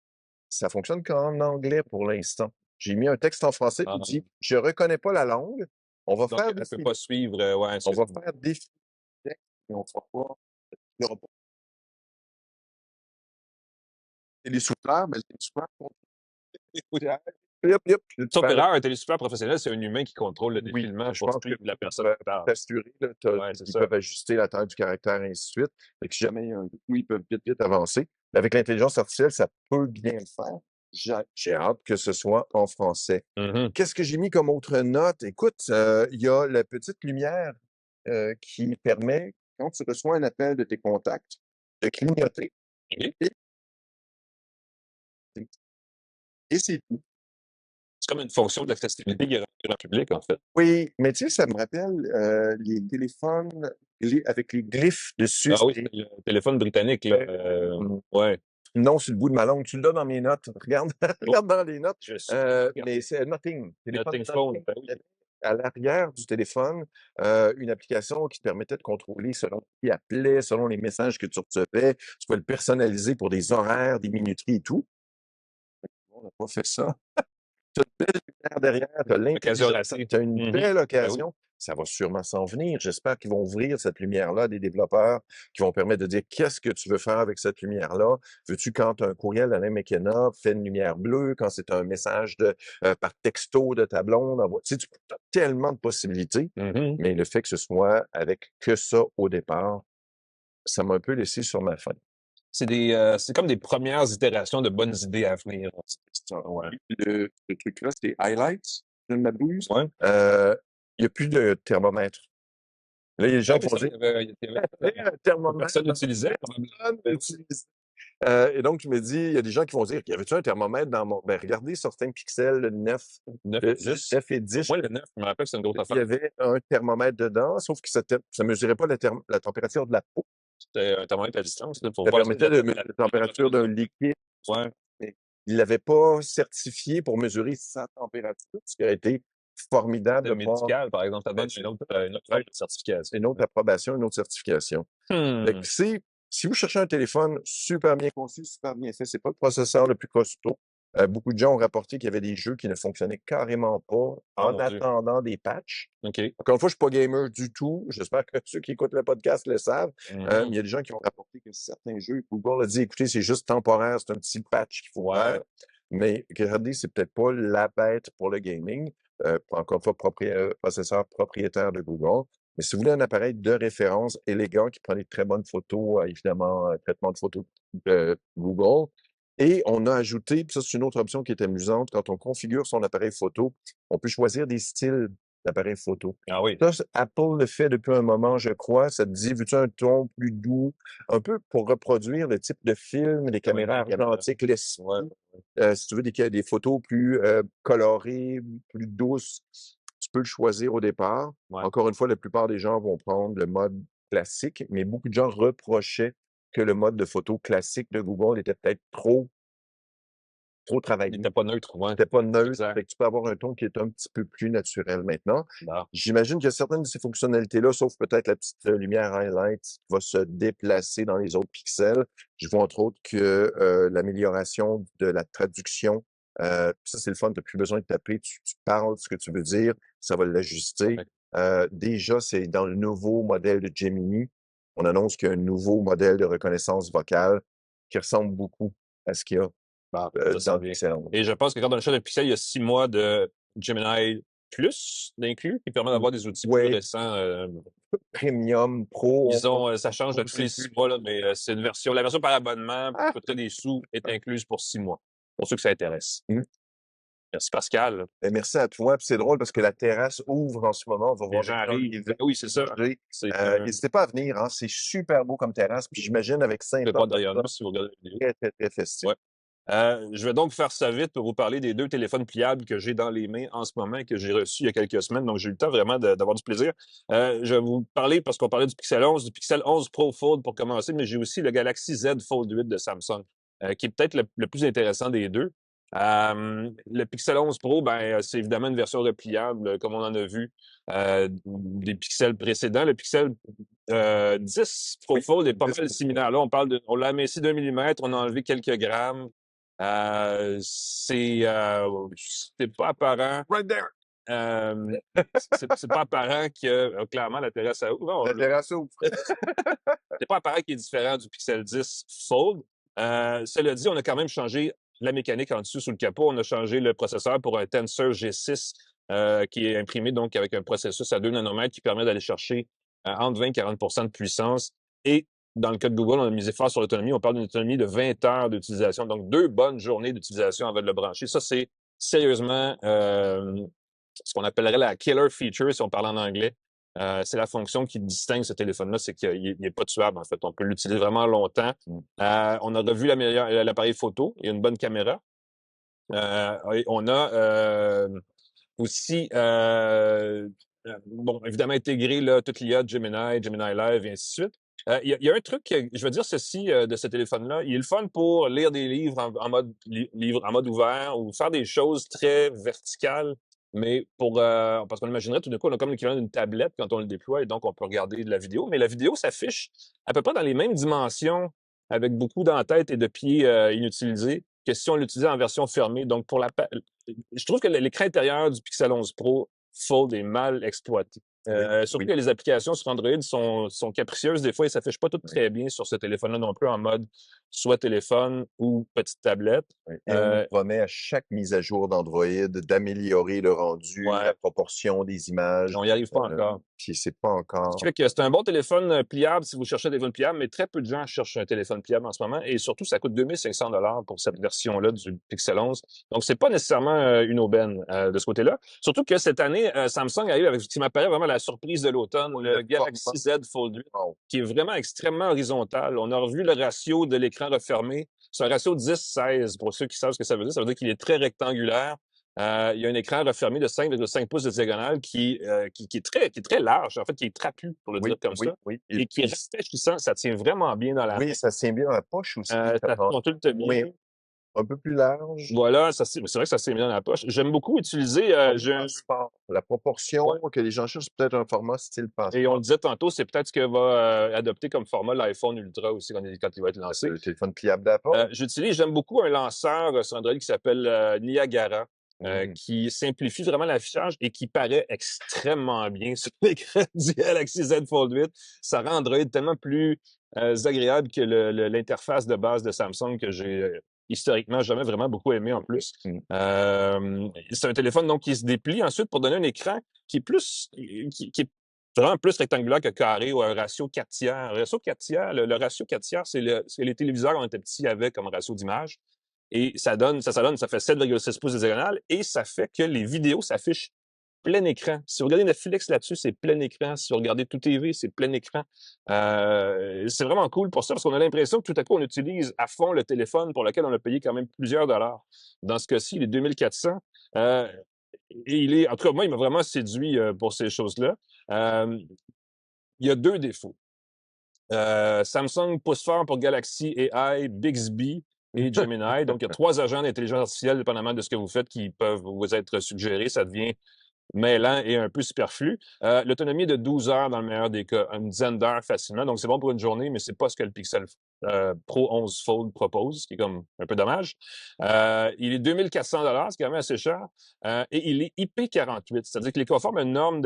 Speaker 3: ça fonctionne qu'en anglais pour l'instant. J'ai mis un texte en français
Speaker 2: Ah.
Speaker 3: qui dit je reconnais pas la langue. On va
Speaker 2: Donc,
Speaker 3: faire
Speaker 2: elle ne peut
Speaker 3: défiler.
Speaker 2: pas suivre. Ouais,
Speaker 3: On va faire défiler le texte et on fera pas. Il y aura pas les souffleurs, mais les souffleurs Yep, yep. Puis là, tu
Speaker 2: Sauf
Speaker 3: parles.
Speaker 2: erreur, un télésupport professionnel, c'est un humain qui contrôle le
Speaker 3: Oui,
Speaker 2: défilement
Speaker 3: je
Speaker 2: pour
Speaker 3: pense que
Speaker 2: suivre la personne
Speaker 3: pour
Speaker 2: qui parle.
Speaker 3: t'assurer, là,
Speaker 2: Ouais, c'est
Speaker 3: ils
Speaker 2: ça.
Speaker 3: peuvent ajuster la taille du caractère, et ainsi de suite. Fait que si jamais il y a un doute, oui, ils peuvent vite, vite avancer. Mais avec l'intelligence artificielle, ça peut bien le faire. J'ai hâte que ce soit en français.
Speaker 2: Mhm.
Speaker 3: Qu'est-ce que j'ai mis comme autre note? Écoute, il y a la petite lumière qui permet, quand tu reçois un appel de tes contacts, de clignoter.
Speaker 2: OK.
Speaker 3: Et c'est tout.
Speaker 2: C'est comme une fonction d'accessibilité grand public, en fait.
Speaker 3: Oui, mais tu sais, ça me rappelle les téléphones avec les glyphes dessus.
Speaker 2: Ah oui, c'est le téléphone britannique, là. Ouais.
Speaker 3: Non, sur le bout de ma langue. Tu l'as dans mes notes. Regarde, regarde dans les notes.
Speaker 2: Je suis
Speaker 3: Mais c'est Nothing. Téléphone
Speaker 2: Nothing Phone.
Speaker 3: Nothing.
Speaker 2: Ben oui.
Speaker 3: À l'arrière du téléphone, une application qui te permettait de contrôler selon qui appelait, selon les messages que tu recevais. Tu pouvais le personnaliser pour des horaires, des minuteries et tout. On n'a pas fait ça. Tu as une belle lumière derrière, tu as
Speaker 2: Occasion
Speaker 3: l'intelligence,
Speaker 2: ratée.
Speaker 3: tu as une belle
Speaker 2: Ben oui.
Speaker 3: occasion. Ça va sûrement s'en venir. J'espère qu'ils vont ouvrir cette lumière-là à des développeurs qui vont permettre de dire qu'est-ce que tu veux faire avec cette lumière-là. Veux-tu, quand tu as un courriel d'Alain McKenna, fais une lumière bleue, quand c'est un message par texto de ta blonde, tu sais, tu as tellement de possibilités,
Speaker 2: Mhm.
Speaker 3: mais le fait que ce soit avec que ça au départ, ça m'a un peu laissé sur ma faim.
Speaker 2: C'est comme des premières itérations de bonnes idées à venir. Ouais.
Speaker 3: Le truc-là, c'est Highlights, si je ne m'abuse.
Speaker 2: Ouais.
Speaker 3: Il n'y a plus de thermomètre. Là, il y a des gens
Speaker 2: Ah
Speaker 3: qui
Speaker 2: oui,
Speaker 3: vont
Speaker 2: ça,
Speaker 3: dire,
Speaker 2: il y avait
Speaker 3: un thermomètre,
Speaker 2: personne n'utilisait.
Speaker 3: personne n'utilise. Et donc, je me dis, il y a des gens qui vont dire, y avait-tu un thermomètre dans mon... Ben, regardez certains pixels, le 9,
Speaker 2: 9
Speaker 3: le
Speaker 2: et 10.
Speaker 3: 9 et 10,
Speaker 2: Moi, le 9, je me rappelle que c'est une grosse
Speaker 3: il y
Speaker 2: affaire.
Speaker 3: avait un thermomètre dedans, sauf que ça mesurait pas la température de la peau.
Speaker 2: C'était un thermomètre à distance. Il faut
Speaker 3: Ça
Speaker 2: voir
Speaker 3: permettait de mesurer la température d'un liquide.
Speaker 2: Ouais.
Speaker 3: Mais il l'avait pas certifié pour mesurer sa température, ce qui a été formidable
Speaker 2: C'était
Speaker 3: de voir
Speaker 2: médical, par exemple. Ça donne une autre forme de certification.
Speaker 3: une autre approbation, une autre certification. Fait que si vous cherchez un téléphone super bien conçu, super bien fait, c'est pas le processeur le plus costaud. Beaucoup de gens ont rapporté qu'il y avait des jeux qui ne fonctionnaient carrément pas en
Speaker 2: mon Dieu.
Speaker 3: attendant des patchs.
Speaker 2: OK.
Speaker 3: Encore une fois, je suis pas gamer du tout. J'espère que ceux qui écoutent le podcast le savent. Mais il y a des gens qui ont rapporté que certains jeux, Google a dit, écoutez, c'est juste temporaire, c'est un petit patch qu'il faut faire. Mais regardez, c'est peut-être pas la bête pour le gaming. Encore une fois, processeur propriétaire de Google. Mais si vous voulez un appareil de référence élégant qui prend des très bonnes photos, évidemment, traitement de photos de Google. Et on a ajouté, puis ça, c'est une autre option qui est amusante, quand on configure son appareil photo, on peut choisir des styles d'appareil photo.
Speaker 2: Ah oui.
Speaker 3: Ça, Apple le fait depuis un moment, je crois. Ça te dit, veux-tu un ton plus doux? Un peu pour reproduire le type de film, les caméras argentiques, les si tu veux des photos plus colorées, plus douces, tu peux le choisir au départ.
Speaker 2: Ouais.
Speaker 3: Encore une fois, la plupart des gens vont prendre le mode classique, mais beaucoup de gens reprochaient que le mode de photo classique de Google était peut-être trop
Speaker 2: Il
Speaker 3: travaillé.
Speaker 2: n'était pas neutre. Ouais.
Speaker 3: C'était pas neutre.
Speaker 2: Exact.
Speaker 3: Fait que tu peux avoir un ton qui est un petit peu plus naturel maintenant.
Speaker 2: Non.
Speaker 3: J'imagine qu'il y a certaines de ces fonctionnalités-là, sauf peut-être la petite lumière highlight qui va se déplacer dans les autres pixels. Je vois entre autres que l'amélioration de la traduction, ça c'est le fun, tu n'as plus besoin de taper, tu parles ce que tu veux dire, ça va l'ajuster. Déjà, c'est dans le nouveau modèle de Gemini, on annonce qu'il y a un nouveau modèle de reconnaissance vocale qui ressemble beaucoup à ce qu'il y a dans le Pixel 11.
Speaker 2: Et je pense que quand on achète un Pixel, il y a 6 mois de Gemini Plus d'inclus qui permet d'avoir des outils plus récents.
Speaker 3: Premium, Pro.
Speaker 2: Disons, ça change de tous les 6 mois, là, mais c'est une version. La version par abonnement qui coûterait des sous est incluse pour 6 mois. Pour ceux que ça intéresse. Merci Pascal.
Speaker 3: Merci à toi. Puis c'est drôle parce que la terrasse ouvre en ce moment. On va voir
Speaker 2: les gens arrivent. Oui, c'est ça.
Speaker 3: N'hésitez pas à venir. Hein. C'est super beau comme terrasse. Puis j'imagine avec 5
Speaker 2: ans, derrière nous, si vous regardez la vidéo.
Speaker 3: Très, très, très festif.
Speaker 2: Ouais. Je vais donc faire ça vite pour vous parler des 2 téléphones pliables que j'ai dans les mains en ce moment et que j'ai reçus il y a quelques semaines. Donc, j'ai eu le temps vraiment d'avoir du plaisir. Je vais vous parler, parce qu'on parlait du Pixel 11, du Pixel 11 Pro Fold pour commencer, mais j'ai aussi le Galaxy Z Fold 8 de Samsung, qui est peut-être le plus intéressant des deux. Le Pixel 11 Pro, c'est évidemment une version repliable, comme on en a vu des pixels précédents. Le Pixel 10 Pro Fold est pas mal similaire. Là, on l'a aminci d'1 mm, on a enlevé quelques grammes. C'est pas apparent.
Speaker 3: Right there.
Speaker 2: C'est pas apparent que clairement la terrasse à ouvre.
Speaker 3: La terrasse ouvre.
Speaker 2: C'est pas apparent qu'il est différent du Pixel 10 Fold. Cela dit, on a quand même changé la mécanique en dessous sous le capot. On a changé le processeur pour un Tensor G6 qui est imprimé donc avec un processus à 2 nanomètres qui permet d'aller chercher entre 20 et 40 de puissance. Et dans le cas de Google, on a misé fort sur l'autonomie. On parle d'une autonomie de 20 heures d'utilisation. Donc, 2 bonnes journées d'utilisation avant de le brancher. Ça, c'est sérieusement ce qu'on appellerait la killer feature, si on parle en anglais. C'est la fonction qui distingue ce téléphone-là, c'est qu'il n'est pas tuable, en fait. On peut l'utiliser vraiment longtemps. On a revu l'appareil photo. Il y a une bonne caméra. On a aussi, bon, évidemment, intégré là, toute l'IA de Gemini, Gemini Live, et ainsi de suite. Il y a un truc, je veux dire ceci de ce téléphone-là. Il est le fun pour lire des livres en mode ouvert ou faire des choses très verticales. Mais parce qu'on imaginerait tout d'un coup, on a comme l'équivalent d'une tablette quand on le déploie et donc on peut regarder de la vidéo. Mais la vidéo s'affiche à peu près dans les mêmes dimensions avec beaucoup d'entêtes et de pieds inutilisés que si on l'utilisait en version fermée. Donc, je trouve que l'écran intérieur du Pixel 11 Pro Fold est mal exploité. Surtout que les applications sur Android sont capricieuses. Des fois, ils ne s'affichent pas toutes très bien sur ce téléphone-là non plus en mode soit téléphone ou petite tablette.
Speaker 3: Et on nous promet à chaque mise à jour d'Android d'améliorer le rendu, la proportion des images.
Speaker 2: On n'y arrive pas encore.
Speaker 3: Puis c'est pas encore.
Speaker 2: Ce qui fait que c'est un bon téléphone pliable si vous cherchez un téléphone pliable, mais très peu de gens cherchent un téléphone pliable en ce moment. Et surtout, ça coûte 2 500 $ pour cette version-là du Pixel 11. Donc, c'est pas nécessairement une aubaine de ce côté-là. Surtout que cette année, Samsung arrive avec ce qui m'apparaît vraiment la surprise de l'automne, le Galaxy Z Fold 8, qui est vraiment extrêmement horizontal. On a revu le ratio de l'écran refermé. C'est un ratio 10-16 pour ceux qui savent ce que ça veut dire. Ça veut dire qu'il est très rectangulaire. Il y a un écran refermé de 5,5 pouces de diagonale qui est très large, en fait, qui est trapu, pour le dire comme ça, et qui est rafraîchissant. Ça tient vraiment bien dans la main.
Speaker 3: Oui, ça tient bien dans la poche aussi.
Speaker 2: Ça consulte bien.
Speaker 3: Oui, un peu plus large.
Speaker 2: Voilà, c'est vrai que ça tient bien dans la poche. J'aime beaucoup utiliser...
Speaker 3: La proportion que les gens cherchent, c'est peut-être un format style passeport.
Speaker 2: Et on le disait tantôt, c'est peut-être ce que va adopter comme format l'iPhone Ultra aussi quand il va être lancé.
Speaker 3: Le téléphone pliable d'Apple.
Speaker 2: J'aime beaucoup un lanceur sur Android qui s'appelle Niagara. Qui simplifie vraiment l'affichage et qui paraît extrêmement bien sur l'écran du Galaxy Z Fold 8. Ça rend Android tellement plus agréable que l'interface de base de Samsung que j'ai historiquement jamais vraiment beaucoup aimé en plus. C'est un téléphone donc qui se déplie ensuite pour donner un écran qui est plus qui est vraiment plus rectangulaire que carré ou un ratio 4 tiers. Le ratio 4 tiers, le ratio 4 tiers, c'est ce que les téléviseurs quand on était petits avaient comme ratio d'image. Et ça fait 7,6 pouces de diagonale et ça fait que les vidéos s'affichent plein écran. Si vous regardez Netflix là-dessus, c'est plein écran. Si vous regardez Tout TV, c'est plein écran. C'est vraiment cool pour ça parce qu'on a l'impression que tout à coup, on utilise à fond le téléphone pour lequel on a payé quand même plusieurs dollars. Dans ce cas-ci, il est 2400. Et en tout cas, moi, il m'a vraiment séduit pour ces choses-là. Il y a 2 défauts. Samsung pousse fort pour Galaxy AI, Bixby et Gemini. Donc, il y a 3 agents d'intelligence artificielle, dépendamment de ce que vous faites, qui peuvent vous être suggérés. Ça devient mêlant et un peu superflu. L'autonomie est de 12 heures dans le meilleur des cas, une dizaine d'heures facilement. Donc, c'est bon pour une journée, mais c'est pas ce que le Pixel Pro 11 Fold propose, ce qui est comme un peu dommage. Il est 2400 $, c'est quand même assez cher. Et il est IP48, c'est-à-dire qu'il est conforme à une norme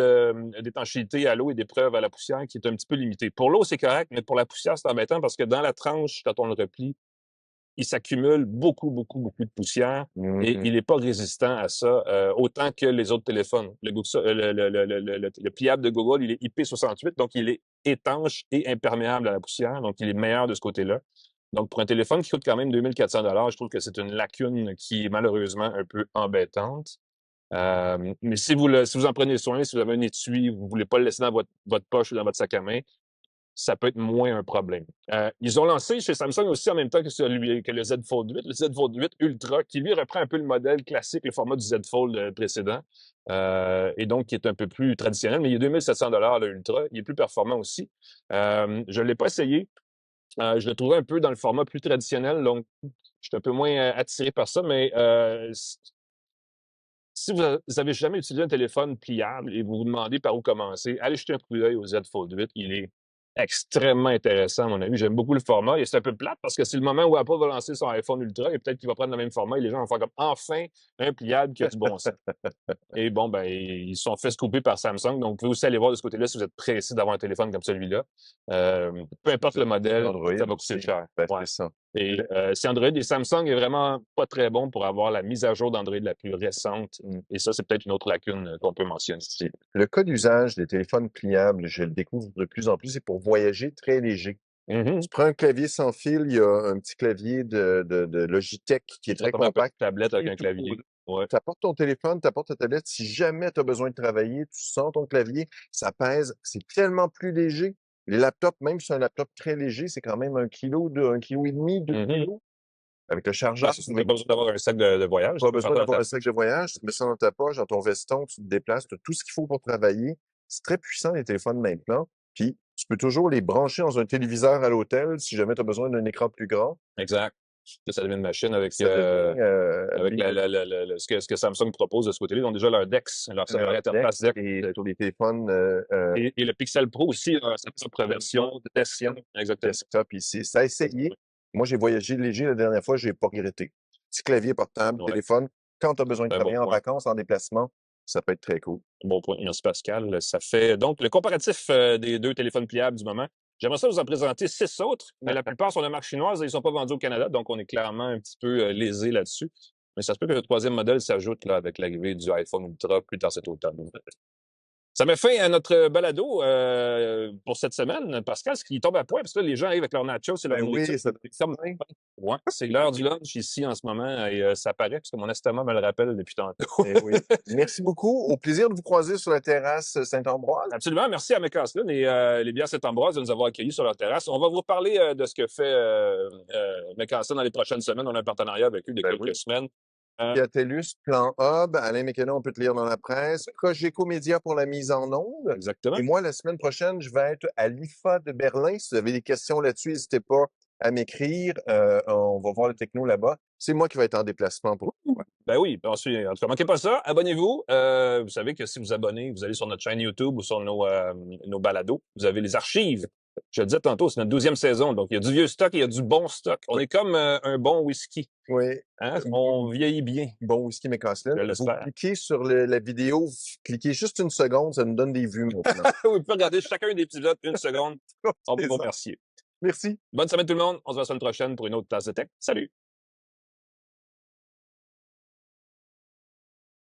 Speaker 2: d'étanchéité à l'eau et d'épreuve à la poussière qui est un petit peu limitée. Pour l'eau, c'est correct, mais pour la poussière, c'est embêtant parce que dans la tranche, quand on le replie, il s'accumule beaucoup de poussière et il n'est pas résistant à ça autant que les autres téléphones. Le pliable de Google, il est IP68, donc il est étanche et imperméable à la poussière, donc il est meilleur de ce côté-là. Donc, pour un téléphone qui coûte quand même 2400 $, je trouve que c'est une lacune qui est malheureusement un peu embêtante. Mais si vous en prenez soin, si vous avez un étui, vous ne voulez pas le laisser dans votre poche ou dans votre sac à main, ça peut être moins un problème. Ils ont lancé chez Samsung aussi en même temps que le Z Fold 8, le Z Fold 8 Ultra, qui lui reprend un peu le modèle classique, le format du Z Fold précédent, et donc qui est un peu plus traditionnel, mais il est 2700 $ le Ultra, il est plus performant aussi. Je ne l'ai pas essayé. Je le trouvais un peu dans le format plus traditionnel, donc je suis un peu moins attiré par ça, mais si vous n'avez jamais utilisé un téléphone pliable et vous vous demandez par où commencer, allez jeter un coup d'œil au Z Fold 8. Il est extrêmement intéressant, à mon avis. J'aime beaucoup le format. Et c'est un peu plate parce que c'est le moment où Apple va lancer son iPhone Ultra et peut-être qu'il va prendre le même format et les gens vont faire comme enfin un pliable qui a du bon sens. Et bon, ben, ils se sont fait scooper par Samsung. Donc, vous pouvez aussi aller voir de ce côté-là si vous êtes pressé d'avoir un téléphone comme celui-là. Peu importe le modèle, ça va coûter cher.
Speaker 3: C'est ça.
Speaker 2: Et si Android et Samsung est vraiment pas très bon pour avoir la mise à jour d'Android la plus récente. Et ça, c'est peut-être une autre lacune qu'on peut mentionner ici.
Speaker 3: Le cas d'usage des téléphones pliables, je le découvre de plus en plus, c'est pour voyager très léger. Tu prends un clavier sans fil, il y a un petit clavier de Logitech qui est très
Speaker 2: Comme un peu de
Speaker 3: compact.
Speaker 2: tablette avec
Speaker 3: Et
Speaker 2: un
Speaker 3: tout
Speaker 2: clavier.
Speaker 3: cool.
Speaker 2: Ouais.
Speaker 3: Tu apportes ton téléphone, tu apportes ta tablette. Si jamais tu as besoin de travailler, tu sors ton clavier, ça pèse, c'est tellement plus léger. Les laptops, même si c'est un laptop très léger, c'est quand même 1 kilo, 1,5 kg, 2 kilos. Avec le chargeur,
Speaker 2: Tu n'as pas besoin d'avoir un sac de voyage.
Speaker 3: pas besoin d'avoir un sac de voyage, tu mets ça dans ta poche, dans ton veston, tu te déplaces, tu as tout ce qu'il faut pour travailler. C'est très puissant, les téléphones maintenant. Puis, tu peux toujours les brancher dans un téléviseur à l'hôtel si jamais tu as besoin d'un écran plus grand.
Speaker 2: Exact. Ça devient une machine avec,
Speaker 3: Ça devient,
Speaker 2: avec ce que Samsung propose de ce côté-là. Ils ont déjà leur DeX, leur interface DeX.
Speaker 3: Et sur les téléphones
Speaker 2: Et le Pixel Pro aussi a sa propre version de desktop. Exactement.
Speaker 3: desktop ici. Ça a essayé. Moi, j'ai voyagé léger la dernière fois, j'ai pas regretté. Petit clavier portable,
Speaker 2: Ouais.
Speaker 3: téléphone. Quand tu as besoin de
Speaker 2: Un bon
Speaker 3: travailler en
Speaker 2: point.
Speaker 3: vacances, en déplacement, ça peut être très cool.
Speaker 2: Bon point, merci Pascal. Ça fait donc le comparatif des deux téléphones pliables du moment. J'aimerais ça vous en présenter 6 autres, mais la plupart sont de marque chinoise et ils ne sont pas vendus au Canada, donc on est clairement un petit peu lésé là-dessus. Mais ça se peut que le troisième modèle s'ajoute là, avec l'arrivée du iPhone Ultra plus tard cet automne. Ça met fin à notre balado pour cette semaine, Pascal, ce qui tombe à point, parce que là, les gens arrivent avec leur nachos et leur
Speaker 3: Ben oui,
Speaker 2: nourriture.
Speaker 3: ça
Speaker 2: Ouais, c'est l'heure du lunch ici en ce moment et ça paraît, parce que mon estomac me le rappelle depuis tantôt.
Speaker 3: Eh oui. Merci beaucoup. Au plaisir de vous croiser sur la terrasse Saint-Ambroise.
Speaker 2: Absolument. Merci à McCaslin et les bières Saint-Ambroise de nous avoir accueillis sur leur terrasse. On va vous parler de ce que fait McCaslin dans les prochaines semaines. On a un partenariat avec eux de
Speaker 3: Ben
Speaker 2: quelques
Speaker 3: oui.
Speaker 2: semaines.
Speaker 3: Piatelus, Plan Hub, Alain McKenna, on peut te lire dans la presse. Cogeco Média pour la mise en onde.
Speaker 2: Exactement.
Speaker 3: Et moi, la semaine prochaine, je vais être à l'IFA de Berlin. Si vous avez des questions là-dessus, n'hésitez pas à m'écrire. On va voir le techno là-bas. C'est moi qui vais être en déplacement pour vous.
Speaker 2: Ben oui, ensuite, en tout cas, manquez pas ça. Abonnez-vous. Vous savez que si vous abonnez, vous allez sur notre chaîne YouTube ou sur nos balados. Vous avez les archives. Je le disais tantôt, c'est notre 12e saison. Donc, il y a du vieux stock et il y a du bon stock. On est comme un bon whisky.
Speaker 3: Oui.
Speaker 2: Hein? On vieillit bien.
Speaker 3: Bon whisky McCaslin.
Speaker 2: Je
Speaker 3: Vous
Speaker 2: l'espère.
Speaker 3: cliquez sur la vidéo, cliquez juste 1 seconde, ça nous donne des vues maintenant.
Speaker 2: Vous pouvez regarder chacun des épisodes 1 seconde. On peut vous remercier.
Speaker 3: Merci.
Speaker 2: Bonne semaine tout le monde. On se voit la semaine prochaine pour une autre tasse de tech. Salut!